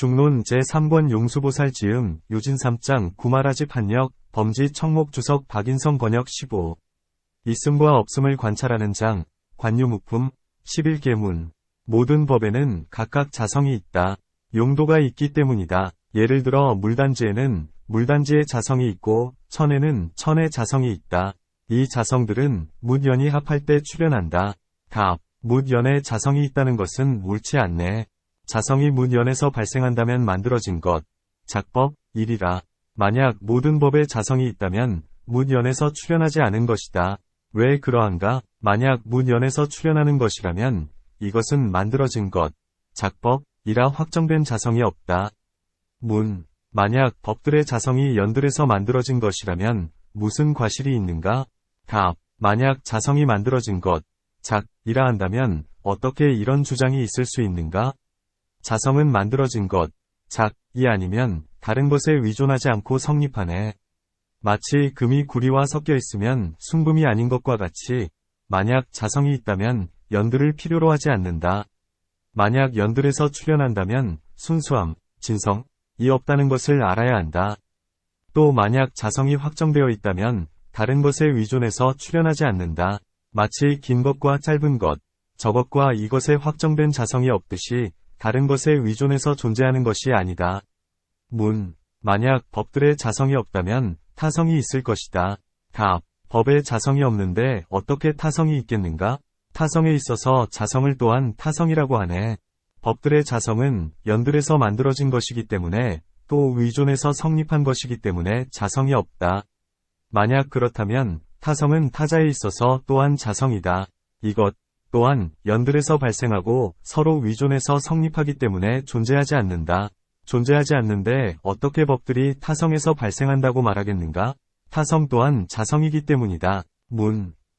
중론 제3권 용수보살 지음 요진 3장 구마라지 판역 범지 청목 주석 박인성 번역 15. 있음과 없음을 관찰하는 장 관유묵품 11계문. 모든 법에는 각각 자성이 있다. 용도가 있기 때문이다. 예를 들어 물단지에는 물단지의 자성이 있고 천에는 천의 자성이 있다. 이 자성들은 묻연이 합할 때 출현한다. 답. 묻연의 자성이 있다는 것은 옳지 않네. 자성이 묻연에서 발생한다면 만들어진 것, 작법, 일이라. 만약 모든 법에 자성이 있다면 묻연에서 출현하지 않은 것이다. 왜 그러한가? 만약 묻연에서 출현하는 것이라면 이것은 만들어진 것, 작법, 이라 확정된 자성이 없다. 만약 법들의 자성이 연들에서 만들어진 것이라면 무슨 과실이 있는가? 답. 만약 자성이 만들어진 것, 이라 한다면 어떻게 이런 주장이 있을 수 있는가? 자성은 만들어진 것, 이 아니면 다른 것에 의존하지 않고 성립하네. 마치 금이 구리와 섞여 있으면 순금이 아닌 것과 같이 만약 자성이 있다면 연들을 필요로 하지 않는다. 만약 연들에서 출현한다면 순수함, 진성이 없다는 것을 알아야 한다. 또 만약 자성이 확정되어 있다면 다른 것에 의존해서 출현하지 않는다. 마치 긴 것과 짧은 것, 저것과 이것에 확정된 자성이 없듯이 다른 것에 의존해서 존재하는 것이 아니다. 만약 법들의 자성이 없다면 타성이 있을 것이다. 답. 법에 자성이 없는데 어떻게 타성이 있겠는가? 타성에 있어서 자성을 또한 타성이라고 하네. 법들의 자성은 연들에서 만들어진 것이기 때문에 또 의존해서 성립한 것이기 때문에 자성이 없다. 만약 그렇다면 타성은 타자에 있어서 또한 자성이다. 이것 또한 연들에서 발생하고 서로 의존해서 성립하기 때문에 존재하지 않는다. 존재하지 않는데 어떻게 법들이 타성에서 발생한다고 말하겠는가? 타성 또한 자성이기 때문이다.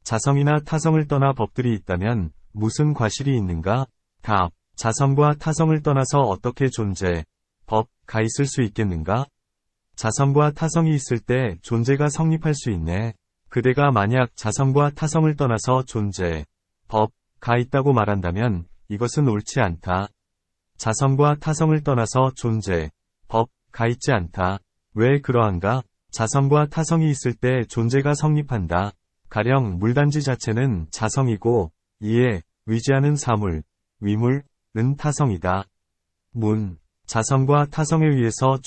자성이나 타성을 떠나 법들이 있다면 무슨 과실이 있는가? 답. 자성과 타성을 떠나서 어떻게 가 있을 수 있겠는가? 자성과 타성이 있을 때 존재가 성립할 수 있네. 그대가 만약 자성과 타성을 떠나서 가 있다고 말한다면 이것은 옳지 않다. 자성과 타성을 떠나서 가 있지 않다. 왜 그러한가? 자성과 타성이 있을 때 존재가 성립한다. 가령 물단지 자체는 자성이고 이에 위지하는 사물, 위물은 타성이다. 자성과 타성에 의해서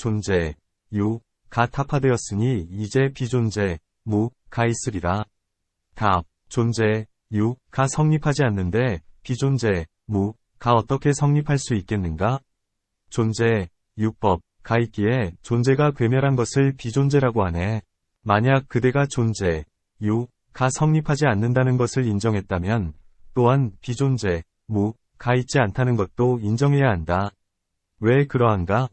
가 타파되었으니 이제 비존재, 가 있으리라. 답. 가 성립하지 않는데 비존재, 가 어떻게 성립할 수 있겠는가? 가 있기에 존재가 괴멸한 것을 비존재라고 하네. 만약 그대가 가 성립하지 않는다는 것을 인정했다면 또한 비존재, 가 있지 않다는 것도 인정해야 한다. 왜 그러한가?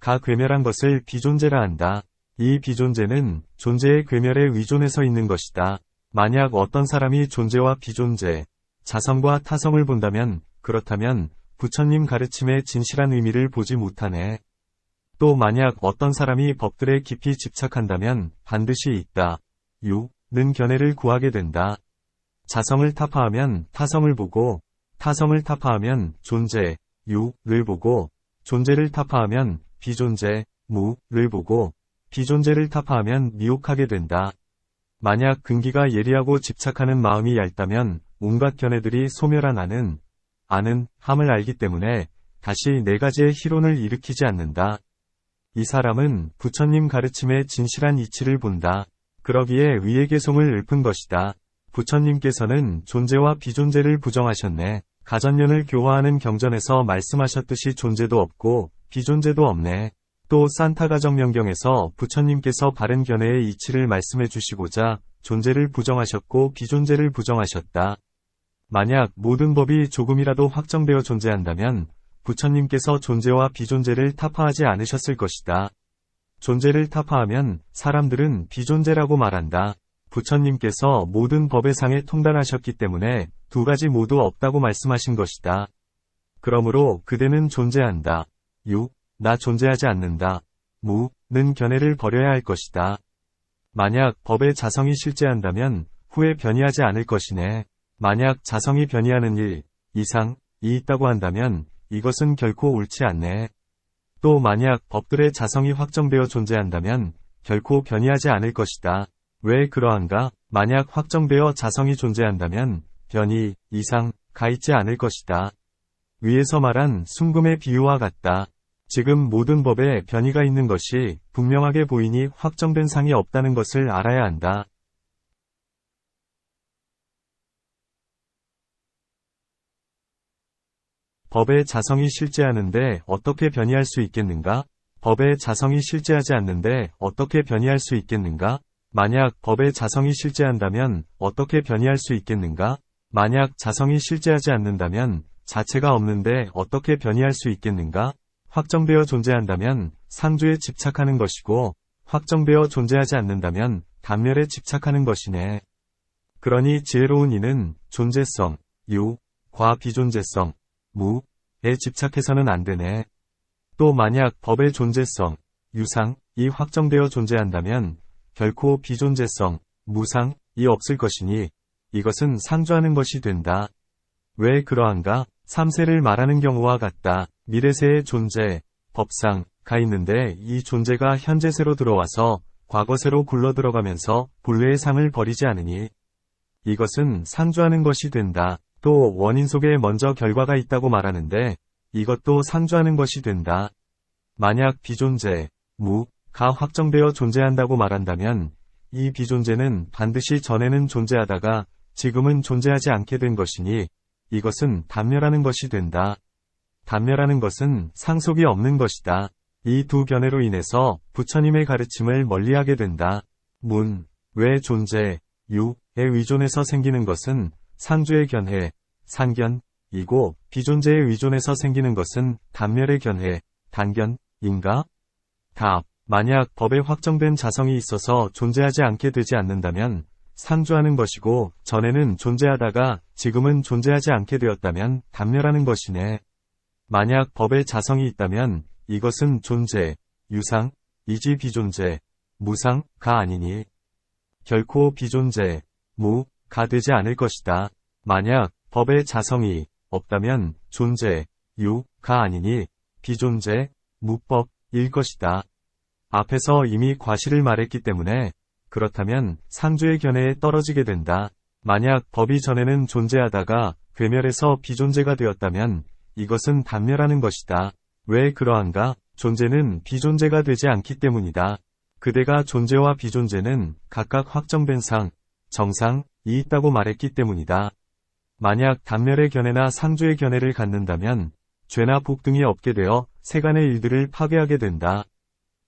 가 괴멸한 것을 비존재라 한다. 이 비존재는 존재의 괴멸에 의존해서 있는 것이다. 만약 어떤 사람이 존재와 비존재, 자성과 타성을 본다면 그렇다면 부처님 가르침의 진실한 의미를 보지 못하네. 또 만약 어떤 사람이 법들에 깊이 집착한다면 반드시 있다. 는 견해를 구하게 된다. 자성을 타파하면 타성을 보고 타성을 타파하면 를 보고 존재를 타파하면 비존재, 를 보고 비존재를 타파하면 미혹하게 된다. 만약 근기가 예리하고 집착하는 마음이 얇다면 온갖 견해들이 소멸한 아는 함을 알기 때문에 다시 네 가지의 희론을 일으키지 않는다. 이 사람은 부처님 가르침의 진실한 이치를 본다. 그러기에 위의 개송을 읊은 것이다. 부처님께서는 존재와 비존재를 부정하셨네. 가전년을 교화하는 경전에서 말씀하셨듯이 존재도 없고 비존재도 없네. 또 산타가정명경에서 부처님께서 바른 견해의 이치를 말씀해 주시고자 존재를 부정하셨고 비존재를 부정하셨다. 만약 모든 법이 조금이라도 확정되어 존재한다면 부처님께서 존재와 비존재를 타파하지 않으셨을 것이다. 존재를 타파하면 사람들은 비존재라고 말한다. 부처님께서 모든 법의 상에 통달하셨기 때문에 두 가지 모두 없다고 말씀하신 것이다. 그러므로 그대는 존재한다. 나 존재하지 않는다. 는 견해를 버려야 할 것이다. 만약 법의 자성이 실제한다면 후에 변이하지 않을 것이네. 만약 자성이 변이하는 일, 이상이 있다고 한다면 이것은 결코 옳지 않네. 또 만약 법들의 자성이 확정되어 존재한다면 결코 변이하지 않을 것이다. 왜 그러한가? 만약 확정되어 자성이 존재한다면 변이, 이상, 가있지 않을 것이다. 위에서 말한 순금의 비유와 같다. 지금 모든 법에 변이가 있는 것이 분명하게 보이니 확정된 상이 없다는 것을 알아야 한다. 법의 자성이 실제하는데 어떻게 변이할 수 있겠는가? 법의 자성이 실제하지 않는데 어떻게 변이할 수 있겠는가? 만약 법의 자성이 실제한다면 어떻게 변이할 수 있겠는가? 만약 자성이 실제하지 않는다면 자체가 없는데 어떻게 변이할 수 있겠는가? 확정되어 존재한다면 상주에 집착하는 것이고 확정되어 존재하지 않는다면 단멸에 집착하는 것이네. 그러니 지혜로운 이는 존재성, 유, 과 비존재성, 무에 집착해서는 안 되네. 또 만약 법의 존재성, 유상이 확정되어 존재한다면 결코 비존재성, 무상이 없을 것이니 이것은 상주하는 것이 된다. 왜 그러한가? 3세를 말하는 경우와 같다. 미래세의 존재, 법상가 있는데 이 존재가 현재세로 들어와서 과거세로 굴러 들어가면서 본래의 상을 버리지 않으니 이것은 상주하는 것이 된다. 또 원인 속에 먼저 결과가 있다고 말하는데 이것도 상주하는 것이 된다. 만약 비존재, 무가 확정되어 존재한다고 말한다면 이 비존재는 반드시 전에는 존재하다가 지금은 존재하지 않게 된 것이니 이것은 단멸하는 것이 된다. 단멸하는 것은 상속이 없는 것이다. 이 두 견해로 인해서 부처님의 가르침을 멀리하게 된다. 왜 존재, 유에 의존해서 생기는 것은 상주의 견해, 상견이고 비존재에 의존해서 생기는 것은 단멸의 견해, 단견인가? 답. 만약 법에 확정된 자성이 있어서 존재하지 않게 되지 않는다면 상주하는 것이고 전에는 존재하다가 지금은 존재하지 않게 되었다면 단멸하는 것이네. 만약 법에 자성이 있다면 이것은 존재, 유상, 이지 비존재, 무상가 아니니 결코 비존재, 무가 되지 않을 것이다. 만약 법의 자성이 없다면 존재, 유가 아니니 비존재, 무법일 것이다. 앞에서 이미 과실을 말했기 때문에 그렇다면 상주의 견해에 떨어지게 된다. 만약 법이 전에는 존재하다가 괴멸해서 비존재가 되었다면 이것은 단멸하는 것이다. 왜 그러한가? 존재는 비존재가 되지 않기 때문이다. 그대가 존재와 비존재는 각각 확정된 상, 정상이 있다고 말했기 때문이다. 만약 단멸의 견해나 상주의 견해를 갖는다면 죄나 복 등이 없게 되어 세간의 일들을 파괴하게 된다.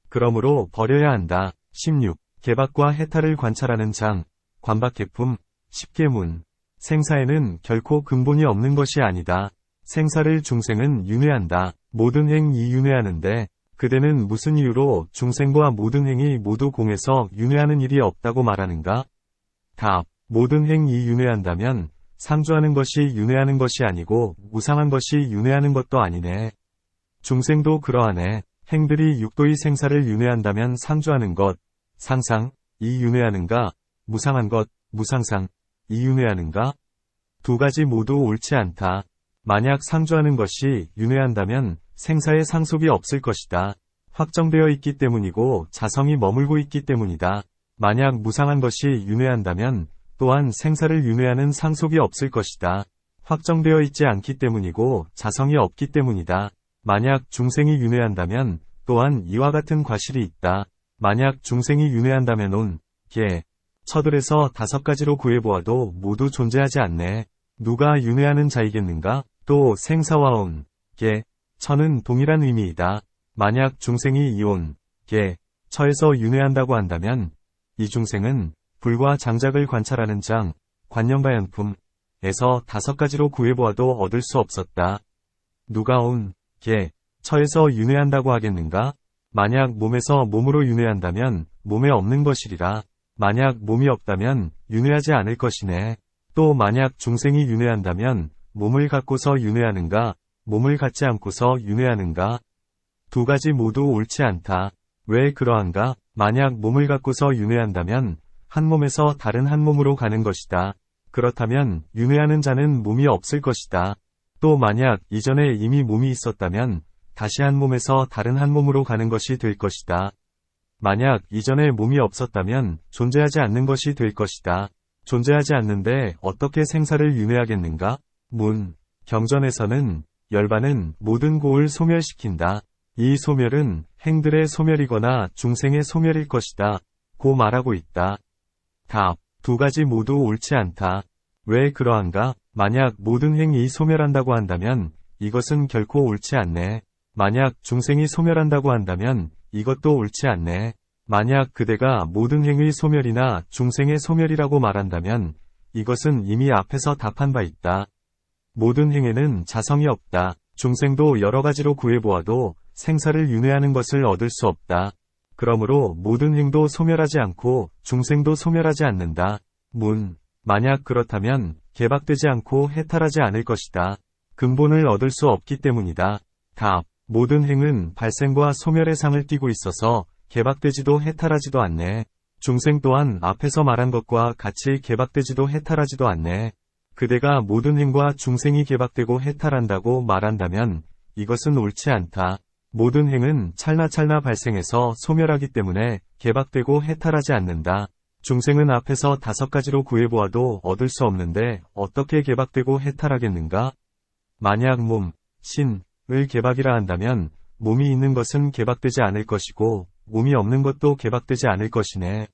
그러므로 버려야 한다. 16. 개박과 해탈을 관찰하는 장, 관박개품, 10계문. 생사에는 결코 근본이 없는 것이 아니다. 생사를 중생은 윤회한다. 모든 행이 윤회하는데 그대는 무슨 이유로 중생과 모든 행이 모두 공해서 윤회하는 일이 없다고 말하는가? 답. 모든 행이 윤회한다면 상주하는 것이 윤회하는 것이 아니고 무상한 것이 윤회하는 것도 아니네. 중생도 그러하네. 행들이 육도의 생사를 윤회한다면 상주하는 것, 상상이 윤회하는가? 무상한 것, 무상상이 윤회하는가? 두 가지 모두 옳지 않다. 만약 상주하는 것이 윤회한다면 생사에 상속이 없을 것이다. 확정되어 있기 때문이고 자성이 머물고 있기 때문이다. 만약 무상한 것이 윤회한다면 또한 생사를 윤회하는 상속이 없을 것이다. 확정되어 있지 않기 때문이고 자성이 없기 때문이다. 만약 중생이 윤회한다면 또한 이와 같은 과실이 있다. 만약 중생이 윤회한다면 온, 개, 처들에서 5가지로 구해보아도 모두 존재하지 않네. 누가 윤회하는 자이겠는가? 또 생사와 온, 개, 처는 동일한 의미이다. 만약 중생이 이온, 개, 처에서 윤회한다고 한다면 이 중생은 불과 장작을 관찰하는 장, 관념가연품에서 5가지로 구해보아도 얻을 수 없었다. 누가 온, 개, 처에서 윤회한다고 하겠는가? 만약 몸에서 몸으로 윤회한다면 몸에 없는 것이리라. 만약 몸이 없다면 윤회하지 않을 것이네. 또 만약 중생이 윤회한다면 몸을 갖고서 윤회하는가? 몸을 갖지 않고서 윤회하는가? 두 가지 모두 옳지 않다. 왜 그러한가? 만약 몸을 갖고서 윤회한다면 한 몸에서 다른 한 몸으로 가는 것이다. 그렇다면 윤회하는 자는 몸이 없을 것이다. 또 만약 이전에 이미 몸이 있었다면 다시 한 몸에서 다른 한 몸으로 가는 것이 될 것이다. 만약 이전에 몸이 없었다면 존재하지 않는 것이 될 것이다. 존재하지 않는데 어떻게 생사를 윤회하겠는가? 문. 경전에서는 열반은 모든 고을 소멸시킨다. 이 소멸은 행들의 소멸이거나 중생의 소멸일 것이다. 고 말하고 있다. 답. 두 가지 모두 옳지 않다. 왜 그러한가? 만약 모든 행이 소멸한다고 한다면 이것은 결코 옳지 않네. 만약 중생이 소멸한다고 한다면 이것도 옳지 않네. 만약 그대가 모든 행의 소멸이나 중생의 소멸이라고 말한다면 이것은 이미 앞에서 답한 바 있다. 모든 행에는 자성이 없다. 중생도 여러 가지로 구해보아도 생사를 윤회하는 것을 얻을 수 없다. 그러므로 모든 행도 소멸하지 않고 중생도 소멸하지 않는다. 문. 만약 그렇다면 개박되지 않고 해탈하지 않을 것이다. 근본을 얻을 수 없기 때문이다. 답. 모든 행은 발생과 소멸의 상을 띠고 있어서 개박되지도 해탈하지도 않네. 중생 또한 앞에서 말한 것과 같이 개박되지도 해탈하지도 않네. 그대가 모든 행과 중생이 개박되고 해탈한다고 말한다면 이것은 옳지 않다. 모든 행은 찰나찰나 발생해서 소멸하기 때문에 개박되고 해탈하지 않는다. 중생은 앞에서 5가지로 구해보아도 얻을 수 없는데 어떻게 개박되고 해탈하겠는가? 만약 몸, 신을 개박이라 한다면 몸이 있는 것은 개박되지 않을 것이고 몸이 없는 것도 개박되지 않을 것이네.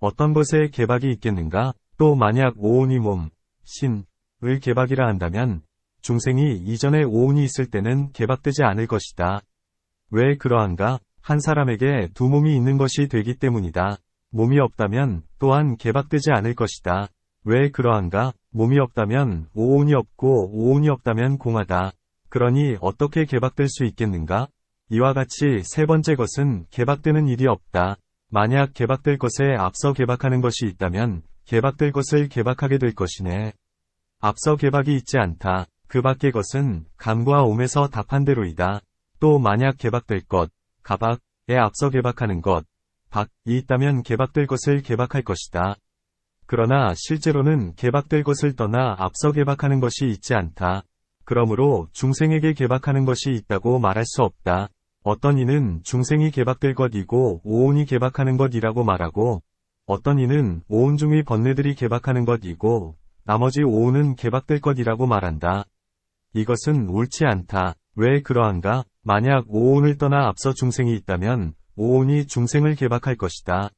어떤 것에 개박이 있겠는가? 또 만약 오온이 몸, 신을 개박이라 한다면 중생이 이전에 오온이 있을 때는 개박되지 않을 것이다. 왜 그러한가? 한 사람에게 두 몸이 있는 것이 되기 때문이다. 몸이 없다면 또한 개박되지 않을 것이다. 왜 그러한가? 몸이 없다면 오온이 없고 오온이 없다면 공하다. 그러니 어떻게 개박될 수 있겠는가? 이와 같이 세 번째 것은 개박되는 일이 없다. 만약 개박될 것에 앞서 개박하는 것이 있다면 개박될 것을 개박하게 될 것이네. 앞서 개박이 있지 않다. 그 밖의 것은 감과 옴에서 답한 대로이다. 또 만약 개박될 것, 가박에 앞서 개박하는 것, 박이 있다면 개박될 것을 개박할 것이다. 그러나 실제로는 개박될 것을 떠나 앞서 개박하는 것이 있지 않다. 그러므로 중생에게 개박하는 것이 있다고 말할 수 없다. 어떤 이는 중생이 개박될 것이고 오온이 개박하는 것이라고 말하고 어떤 이는 오온 중의 번뇌들이 개박하는 것이고 나머지 오온은 개박될 것이라고 말한다. 이것은 옳지 않다. 왜 그러한가? 만약 오온을 떠나 앞서 중생이 있다면 오온이 중생을 개박할 것이다.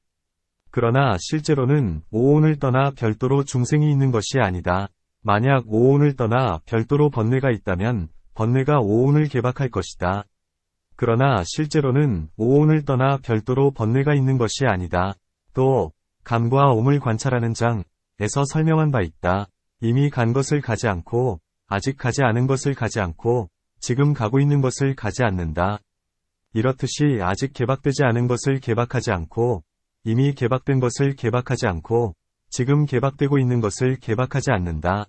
그러나 실제로는 오온을 떠나 별도로 중생이 있는 것이 아니다. 만약 오온을 떠나 별도로 번뇌가 있다면 번뇌가 오온을 개박할 것이다. 그러나 실제로는 오온을 떠나 별도로 번뇌가 있는 것이 아니다. 또 감과 옴을 관찰하는 장에서 설명한 바 있다. 이미 간 것을 가지 않고 아직 가지 않은 것을 가지 않고 지금 가고 있는 것을 가지 않는다. 이렇듯이 아직 개박되지 않은 것을 개박하지 않고 이미 개박된 것을 개박하지 않고 지금 개박되고 있는 것을 개박하지 않는다.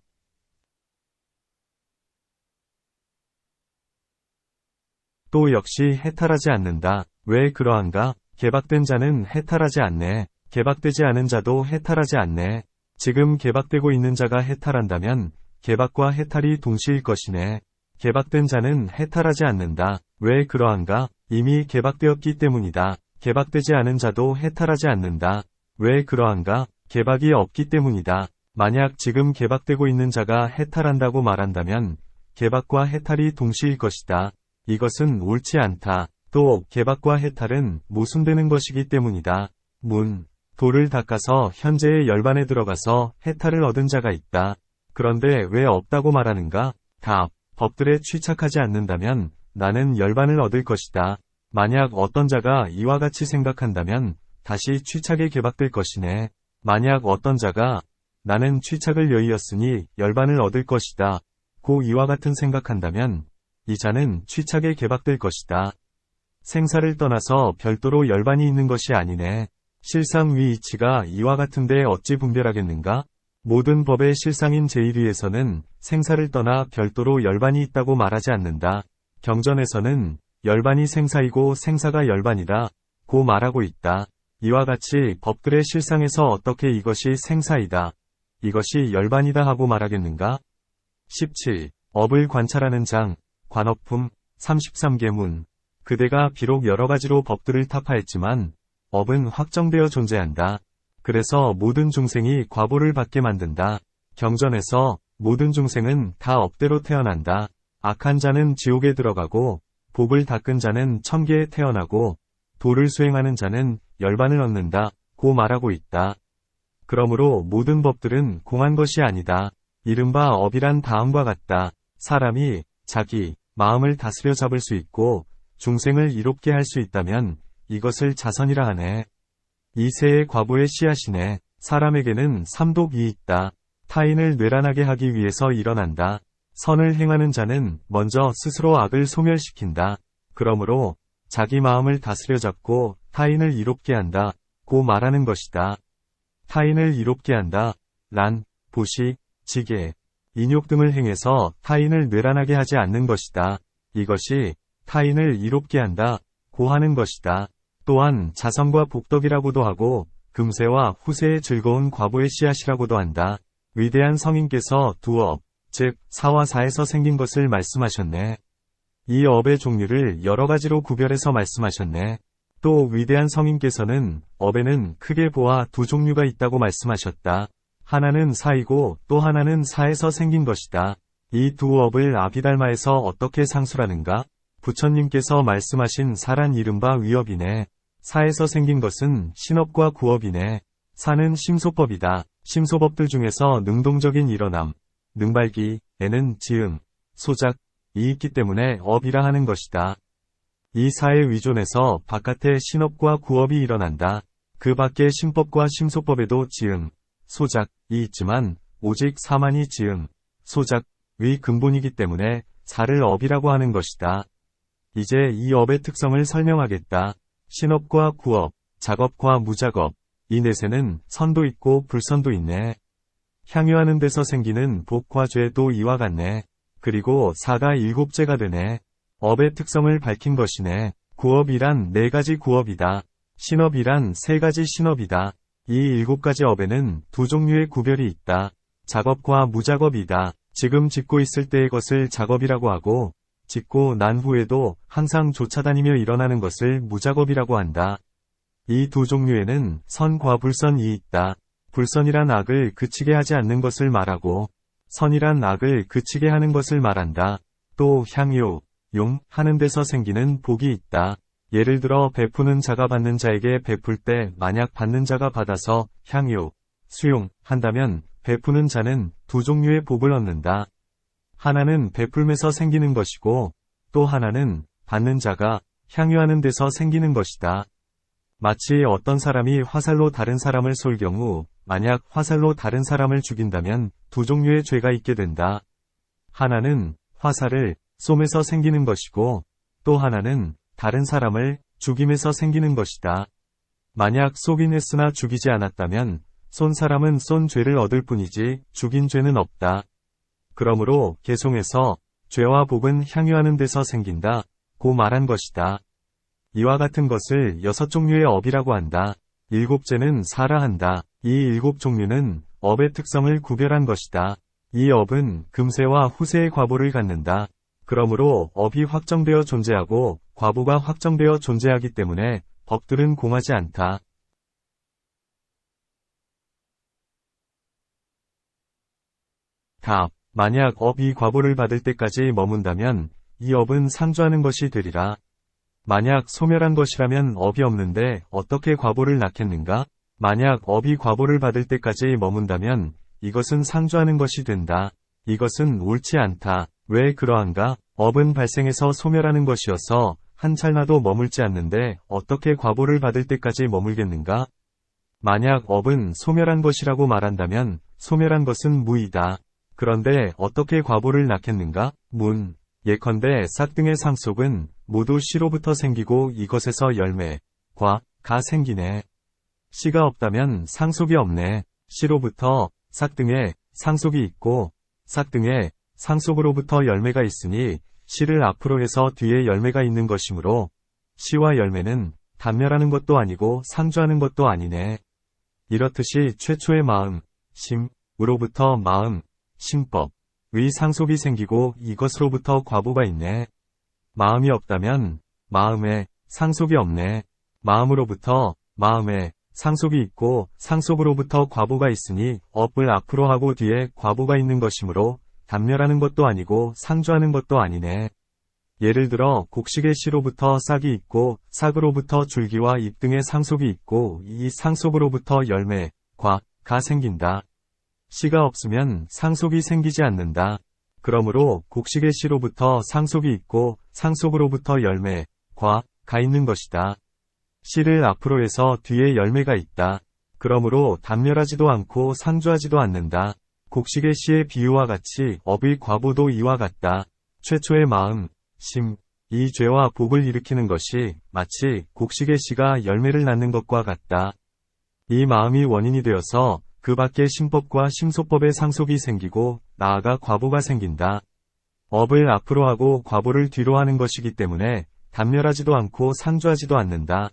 또 역시 해탈하지 않는다. 왜 그러한가? 개박된 자는 해탈하지 않네. 개박되지 않은 자도 해탈하지 않네. 지금 개박되고 있는 자가 해탈한다면 개박과 해탈이 동시일 것이네. 개박된 자는 해탈하지 않는다. 왜 그러한가? 이미 개박되었기 때문이다. 개박되지 않은 자도 해탈하지 않는다. 왜 그러한가? 개박이 없기 때문이다. 만약 지금 개박되고 있는 자가 해탈한다고 말한다면 개박과 해탈이 동시일 것이다. 이것은 옳지 않다. 또 개박과 해탈은 모순되는 것이기 때문이다. 문. 돌을 닦아서 현재의 열반에 들어가서 해탈을 얻은 자가 있다. 그런데 왜 없다고 말하는가? 답. 법들에 취착하지 않는다면 나는 열반을 얻을 것이다. 만약 어떤 자가 이와 같이 생각한다면 다시 취착에 개박될 것이네. 만약 어떤 자가 나는 취착을 여의었으니 열반을 얻을 것이다. 고 이와 같은 생각한다면 이 자는 취착에 개박될 것이다. 생사를 떠나서 별도로 열반이 있는 것이 아니네. 실상 위 이치가 이와 같은데 어찌 분별하겠는가? 모든 법의 실상인 제1위에서는 생사를 떠나 별도로 열반이 있다고 말하지 않는다. 경전에서는 열반이 생사이고 생사가 열반이다. 고 말하고 있다. 이와 같이 법들의 실상에서 어떻게 이것이 생사이다. 이것이 열반이다 하고 말하겠는가? 17. 업을 관찰하는 장, 관업품, 33계문. 그대가 비록 여러가지로 법들을 타파했지만 업은 확정되어 존재한다. 그래서 모든 중생이 과보를 받게 만든다. 경전에서 모든 중생은 다 업대로 태어난다. 악한 자는 지옥에 들어가고 복을 닦은 자는 천계에 태어나고 도를 수행하는 자는 열반을 얻는다 고 말하고 있다. 그러므로 모든 법들은 공한 것이 아니다. 이른바 업이란 다음과 같다. 사람이 자기 마음을 다스려 잡을 수 있고 중생을 이롭게 할 수 있다면 이것을 자선이라 하네. 이세의 과보의 씨앗이네. 사람에게는 삼독이 있다. 타인을 뇌란하게 하기 위해서 일어난다. 선을 행하는 자는 먼저 스스로 악을 소멸시킨다. 그러므로 자기 마음을 다스려 잡고 타인을 이롭게 한다 고 말하는 것이다. 타인을 이롭게 한다. 란, 보시, 지계, 인욕 등을 행해서 타인을 뇌란하게 하지 않는 것이다. 이것이 타인을 이롭게 한다 고 하는 것이다. 또한 자선과 복덕이라고도 하고 금세와 후세의 즐거운 과보의 씨앗이라고도 한다. 위대한 성인께서 두 업, 즉 사와 사에서 생긴 것을 말씀하셨네. 이 업의 종류를 여러 가지로 구별해서 말씀하셨네. 또 위대한 성인께서는 업에는 크게 보아 두 종류가 있다고 말씀하셨다. 하나는 사이고 또 하나는 사에서 생긴 것이다. 이 두 업을 아비달마에서 어떻게 상술하는가? 부처님께서 말씀하신 사란 이른바 위업이네. 사에서 생긴 것은 신업과 구업이네. 사는 심소법이다. 심소법들 중에서 능동적인 일어남, 능발기에는 지음, 소작, 이 있기 때문에 업이라 하는 것이다. 이 사의 위존에서 바깥에 신업과 구업이 일어난다. 그 밖에 심법과 심소법에도 지음, 소작이 있지만 오직 사만이 지음, 소작, 위 근본이기 때문에 사를 업이라고 하는 것이다. 이제 이 업의 특성을 설명하겠다. 신업과 구업, 작업과 무작업, 이 넷에는 선도 있고 불선도 있네. 향유하는 데서 생기는 복과 죄도 이와 같네. 그리고 사가 일곱째가 되네. 업의 특성을 밝힌 것이네. 구업이란 네 가지 구업이다. 신업이란 세 가지 신업이다. 이 일곱 가지 업에는 두 종류의 구별이 있다. 작업과 무작업이다. 지금 짓고 있을 때의 것을 작업이라고 하고 짓고 난 후에도 항상 쫓아다니며 일어나는 것을 무작업이라고 한다. 이 두 종류에는 선과 불선이 있다. 불선이란 악을 그치게 하지 않는 것을 말하고 선이란 악을 그치게 하는 것을 말한다. 또 향유, 용 하는 데서 생기는 복이 있다. 예를 들어 베푸는 자가 받는 자에게 베풀 때 만약 받는 자가 받아서 향유, 수용 한다면 베푸는 자는 두 종류의 복을 얻는다. 하나는 베풀면서 생기는 것이고 또 하나는 받는 자가 향유하는 데서 생기는 것이다. 마치 어떤 사람이 화살로 다른 사람을 쏠 경우 만약 화살로 다른 사람을 죽인다면 두 종류의 죄가 있게 된다. 하나는 화살을 쏘면서 생기는 것이고 또 하나는 다른 사람을 죽임에서 생기는 것이다. 만약 쏘긴 했으나 죽이지 않았다면 쏜 사람은 쏜 죄를 얻을 뿐이지 죽인 죄는 없다. 그러므로 개송에서 죄와 복은 향유하는 데서 생긴다 고 말한 것이다. 이와 같은 것을 여섯 종류의 업이라고 한다. 일곱째는 사라 한다. 이 일곱 종류는 업의 특성을 구별한 것이다. 이 업은 금세와 후세의 과보를 갖는다. 그러므로 업이 확정되어 존재하고 과보가 확정되어 존재하기 때문에 법들은 공하지 않다. 답. 만약 업이 과보를 받을 때까지 머문다면 이 업은 상주하는 것이 되리라. 만약 소멸한 것이라면 업이 없는데 어떻게 과보를 낳겠는가? 만약 업이 과보를 받을 때까지 머문다면 이것은 상주하는 것이 된다. 이것은 옳지 않다. 왜 그러한가? 업은 발생해서 소멸하는 것이어서 한 찰나도 머물지 않는데 어떻게 과보를 받을 때까지 머물겠는가? 만약 업은 소멸한 것이라고 말한다면 소멸한 것은 무이다. 그런데 어떻게 과보를 낳겠는가? 문. 예컨대 싹등의 상속은 모두 씨로부터 생기고 이것에서 열매, 과, 가 생기네. 씨가 없다면 상속이 없네. 씨로부터 싹등에 상속이 있고 싹등에 상속으로부터 열매가 있으니 씨를 앞으로 해서 뒤에 열매가 있는 것이므로 씨와 열매는 단멸하는 것도 아니고 상주하는 것도 아니네. 이렇듯이 최초의 마음, 심으로부터 마음, 심법, 의 상속이 생기고 이것으로부터 과부가 있네. 마음이 없다면 마음에 상속이 없네. 마음으로부터 마음에 상속이 있고 상속으로부터 과부가 있으니 업을 앞으로 하고 뒤에 과부가 있는 것이므로 단멸하는 것도 아니고 상주하는 것도 아니네. 예를 들어 곡식의 씨로부터 싹이 있고 싹으로부터 줄기와 잎 등의 상속이 있고 이 상속으로부터 열매, 가 생긴다. 씨가 없으면 상속이 생기지 않는다. 그러므로 곡식의 씨로부터 상속이 있고 상속으로부터 열매, 가 있는 것이다. 씨를 앞으로 해서 뒤에 열매가 있다. 그러므로 단멸하지도 않고 상주하지도 않는다. 곡식의 씨의 비유와 같이 업의 과부도 이와 같다. 최초의 마음, 심, 이 죄와 복을 일으키는 것이 마치 곡식의 씨가 열매를 낳는 것과 같다. 이 마음이 원인이 되어서 그 밖에 심법과 심소법의 상속이 생기고 나아가 과부가 생긴다. 업을 앞으로 하고 과부를 뒤로 하는 것이기 때문에 단멸하지도 않고 상주하지도 않는다.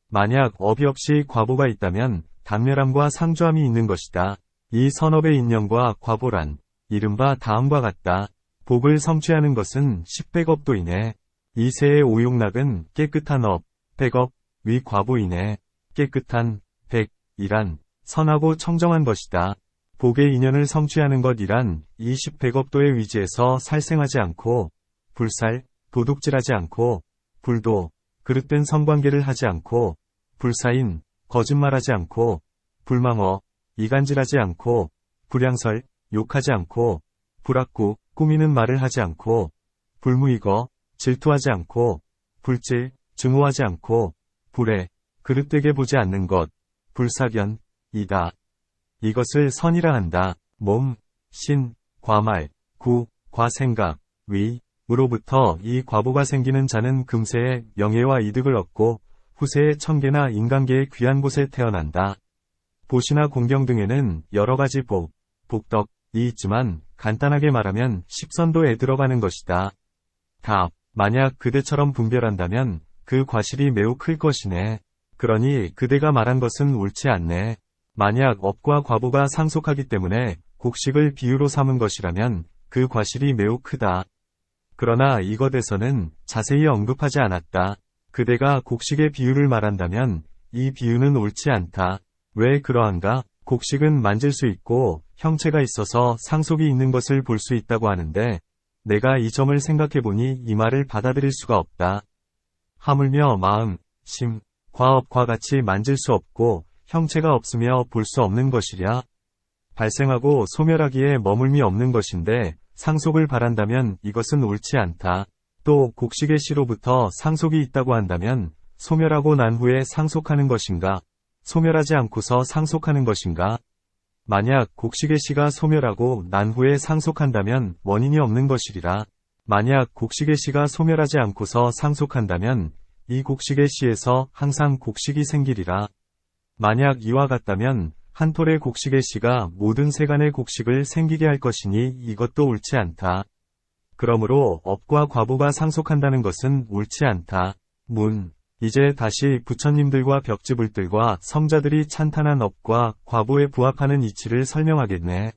만약 업이 없이 과부가 있다면 단멸함과 상주함이 있는 것이다. 이 선업의 인연과 과부란 이른바 다음과 같다. 복을 성취하는 것은 10백업도이네. 이 세의 오용락은 깨끗한 업, 백업, 위 과부이네. 깨끗한, 백이란 선하고 청정한 것이다. 복의 인연을 성취하는 것이란 이 10백업도의 위지에서 살생하지 않고 불살, 도둑질하지 않고 불도, 그릇된 성관계를 하지 않고 불사인, 거짓말하지 않고 불망어, 이간질하지 않고 불량설, 욕하지 않고 불악구, 꾸미는 말을 하지 않고 불무이거, 질투하지 않고 불질, 증오하지 않고 불에, 그릇되게 보지 않는 것, 불사견, 이다. 이것을 선이라 한다. 몸, 신, 과말, 구, 과생각, 위, 으로부터 이 과부가 생기는 자는 금세에 명예와 이득을 얻고 후세에 천계나 인간계의 귀한 곳에 태어난다. 보시나 공경 등에는 여러 가지 복, 복덕이 있지만 간단하게 말하면 10선도에 들어가는 것이다. 답. 만약 그대처럼 분별한다면 그 과실이 매우 클 것이네. 그러니 그대가 말한 것은 옳지 않네. 만약 업과 과부가 상속하기 때문에 곡식을 비유로 삼은 것이라면 그 과실이 매우 크다. 그러나 이것에서는 자세히 언급하지 않았다. 그대가 곡식의 비유를 말한다면 이 비유는 옳지 않다. 왜 그러한가? 곡식은 만질 수 있고 형체가 있어서 상속이 있는 것을 볼 수 있다고 하는데 내가 이 점을 생각해보니 이 말을 받아들일 수가 없다. 하물며 마음, 심, 과업과 같이 만질 수 없고 형체가 없으며 볼 수 없는 것이랴. 발생하고 소멸하기에 머물미 없는 것인데 상속을 바란다면 이것은 옳지 않다. 또 곡식의 씨로부터 상속이 있다고 한다면 소멸하고 난 후에 상속하는 것인가? 소멸하지 않고서 상속하는 것인가? 만약 곡식의 씨가 소멸하고 난 후에 상속한다면 원인이 없는 것이리라. 만약 곡식의 씨가 소멸하지 않고서 상속한다면 이 곡식의 씨에서 항상 곡식이 생기리라. 만약 이와 같다면 한 톨의 곡식의 씨가 모든 세간의 곡식을 생기게 할 것이니 이것도 옳지 않다. 그러므로 업과 과부가 상속한다는 것은 옳지 않다. 문. 이제 다시 부처님들과 벽지불들과 성자들이 찬탄한 업과 과부에 부합하는 이치를 설명하겠네.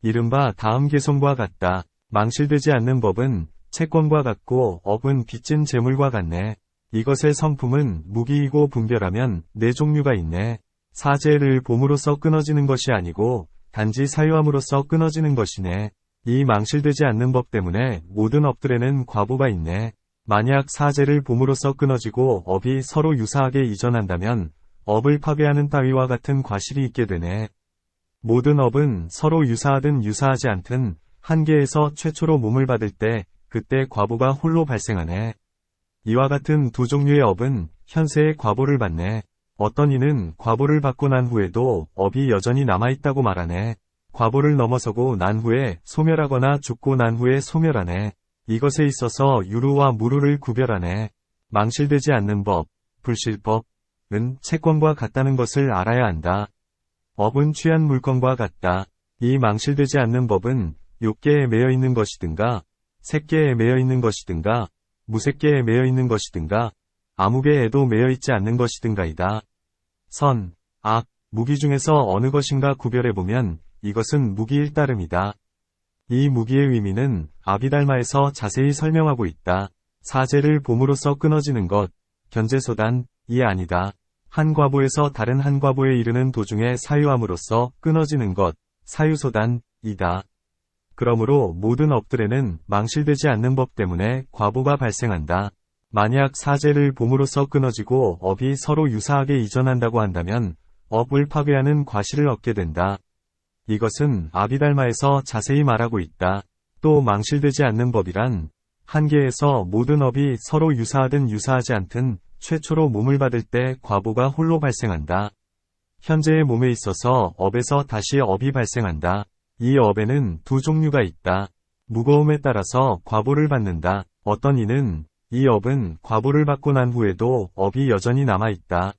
이른바 다음 개송과 같다. 망실되지 않는 법은 채권과 같고 업은 빚진 재물과 같네. 이것의 성품은 무기이고 분별하면 네 종류가 있네. 사재를 봄으로써 끊어지는 것이 아니고 단지 사유함으로써 끊어지는 것이네. 이 망실되지 않는 법 때문에 모든 업들에는 과부가 있네. 만약 사재를 봄으로써 끊어지고 업이 서로 유사하게 이전한다면 업을 파괴하는 따위와 같은 과실이 있게 되네. 모든 업은 서로 유사하든 유사하지 않든 한계에서 최초로 몸을 받을 때 그때 과부가 홀로 발생하네. 이와 같은 두 종류의 업은 현세에 과보를 받네. 어떤 이는 과보를 받고 난 후에도 업이 여전히 남아있다고 말하네. 과보를 넘어서고 난 후에 소멸하거나 죽고 난 후에 소멸하네. 이것에 있어서 유루와 무루를 구별하네. 망실되지 않는 법, 불실법은 채권과 같다는 것을 알아야 한다. 업은 취한 물건과 같다. 이 망실되지 않는 법은 욕계에 매여 있는 것이든가, 색계에 매여 있는 것이든가, 무색계에 매여 있는 것이든가, 아무개에도 매여 있지 않는 것이든가이다. 선, 악, 무기 중에서 어느 것인가 구별해보면 이것은 무기일 따름이다. 이 무기의 의미는 아비달마에서 자세히 설명하고 있다. 사제를 봄으로써 끊어지는 것, 견제소단, 이 아니다. 한 과보에서 다른 한 과보에 이르는 도중에 사유함으로써 끊어지는 것, 사유소단, 이다. 그러므로 모든 업들에는 망실되지 않는 법 때문에 과보가 발생한다. 만약 사제를 봄으로써 끊어지고 업이 서로 유사하게 이전한다고 한다면 업을 파괴하는 과실을 얻게 된다. 이것은 아비달마에서 자세히 말하고 있다. 또 망실되지 않는 법이란 한 개에서 모든 업이 서로 유사하든 유사하지 않든 최초로 몸을 받을 때 과보가 홀로 발생한다. 현재의 몸에 있어서 업에서 다시 업이 발생한다. 이 업에는 두 종류가 있다. 무거움에 따라서 과보를 받는다. 어떤 이는 이 업은 과보를 받고 난 후에도 업이 여전히 남아있다.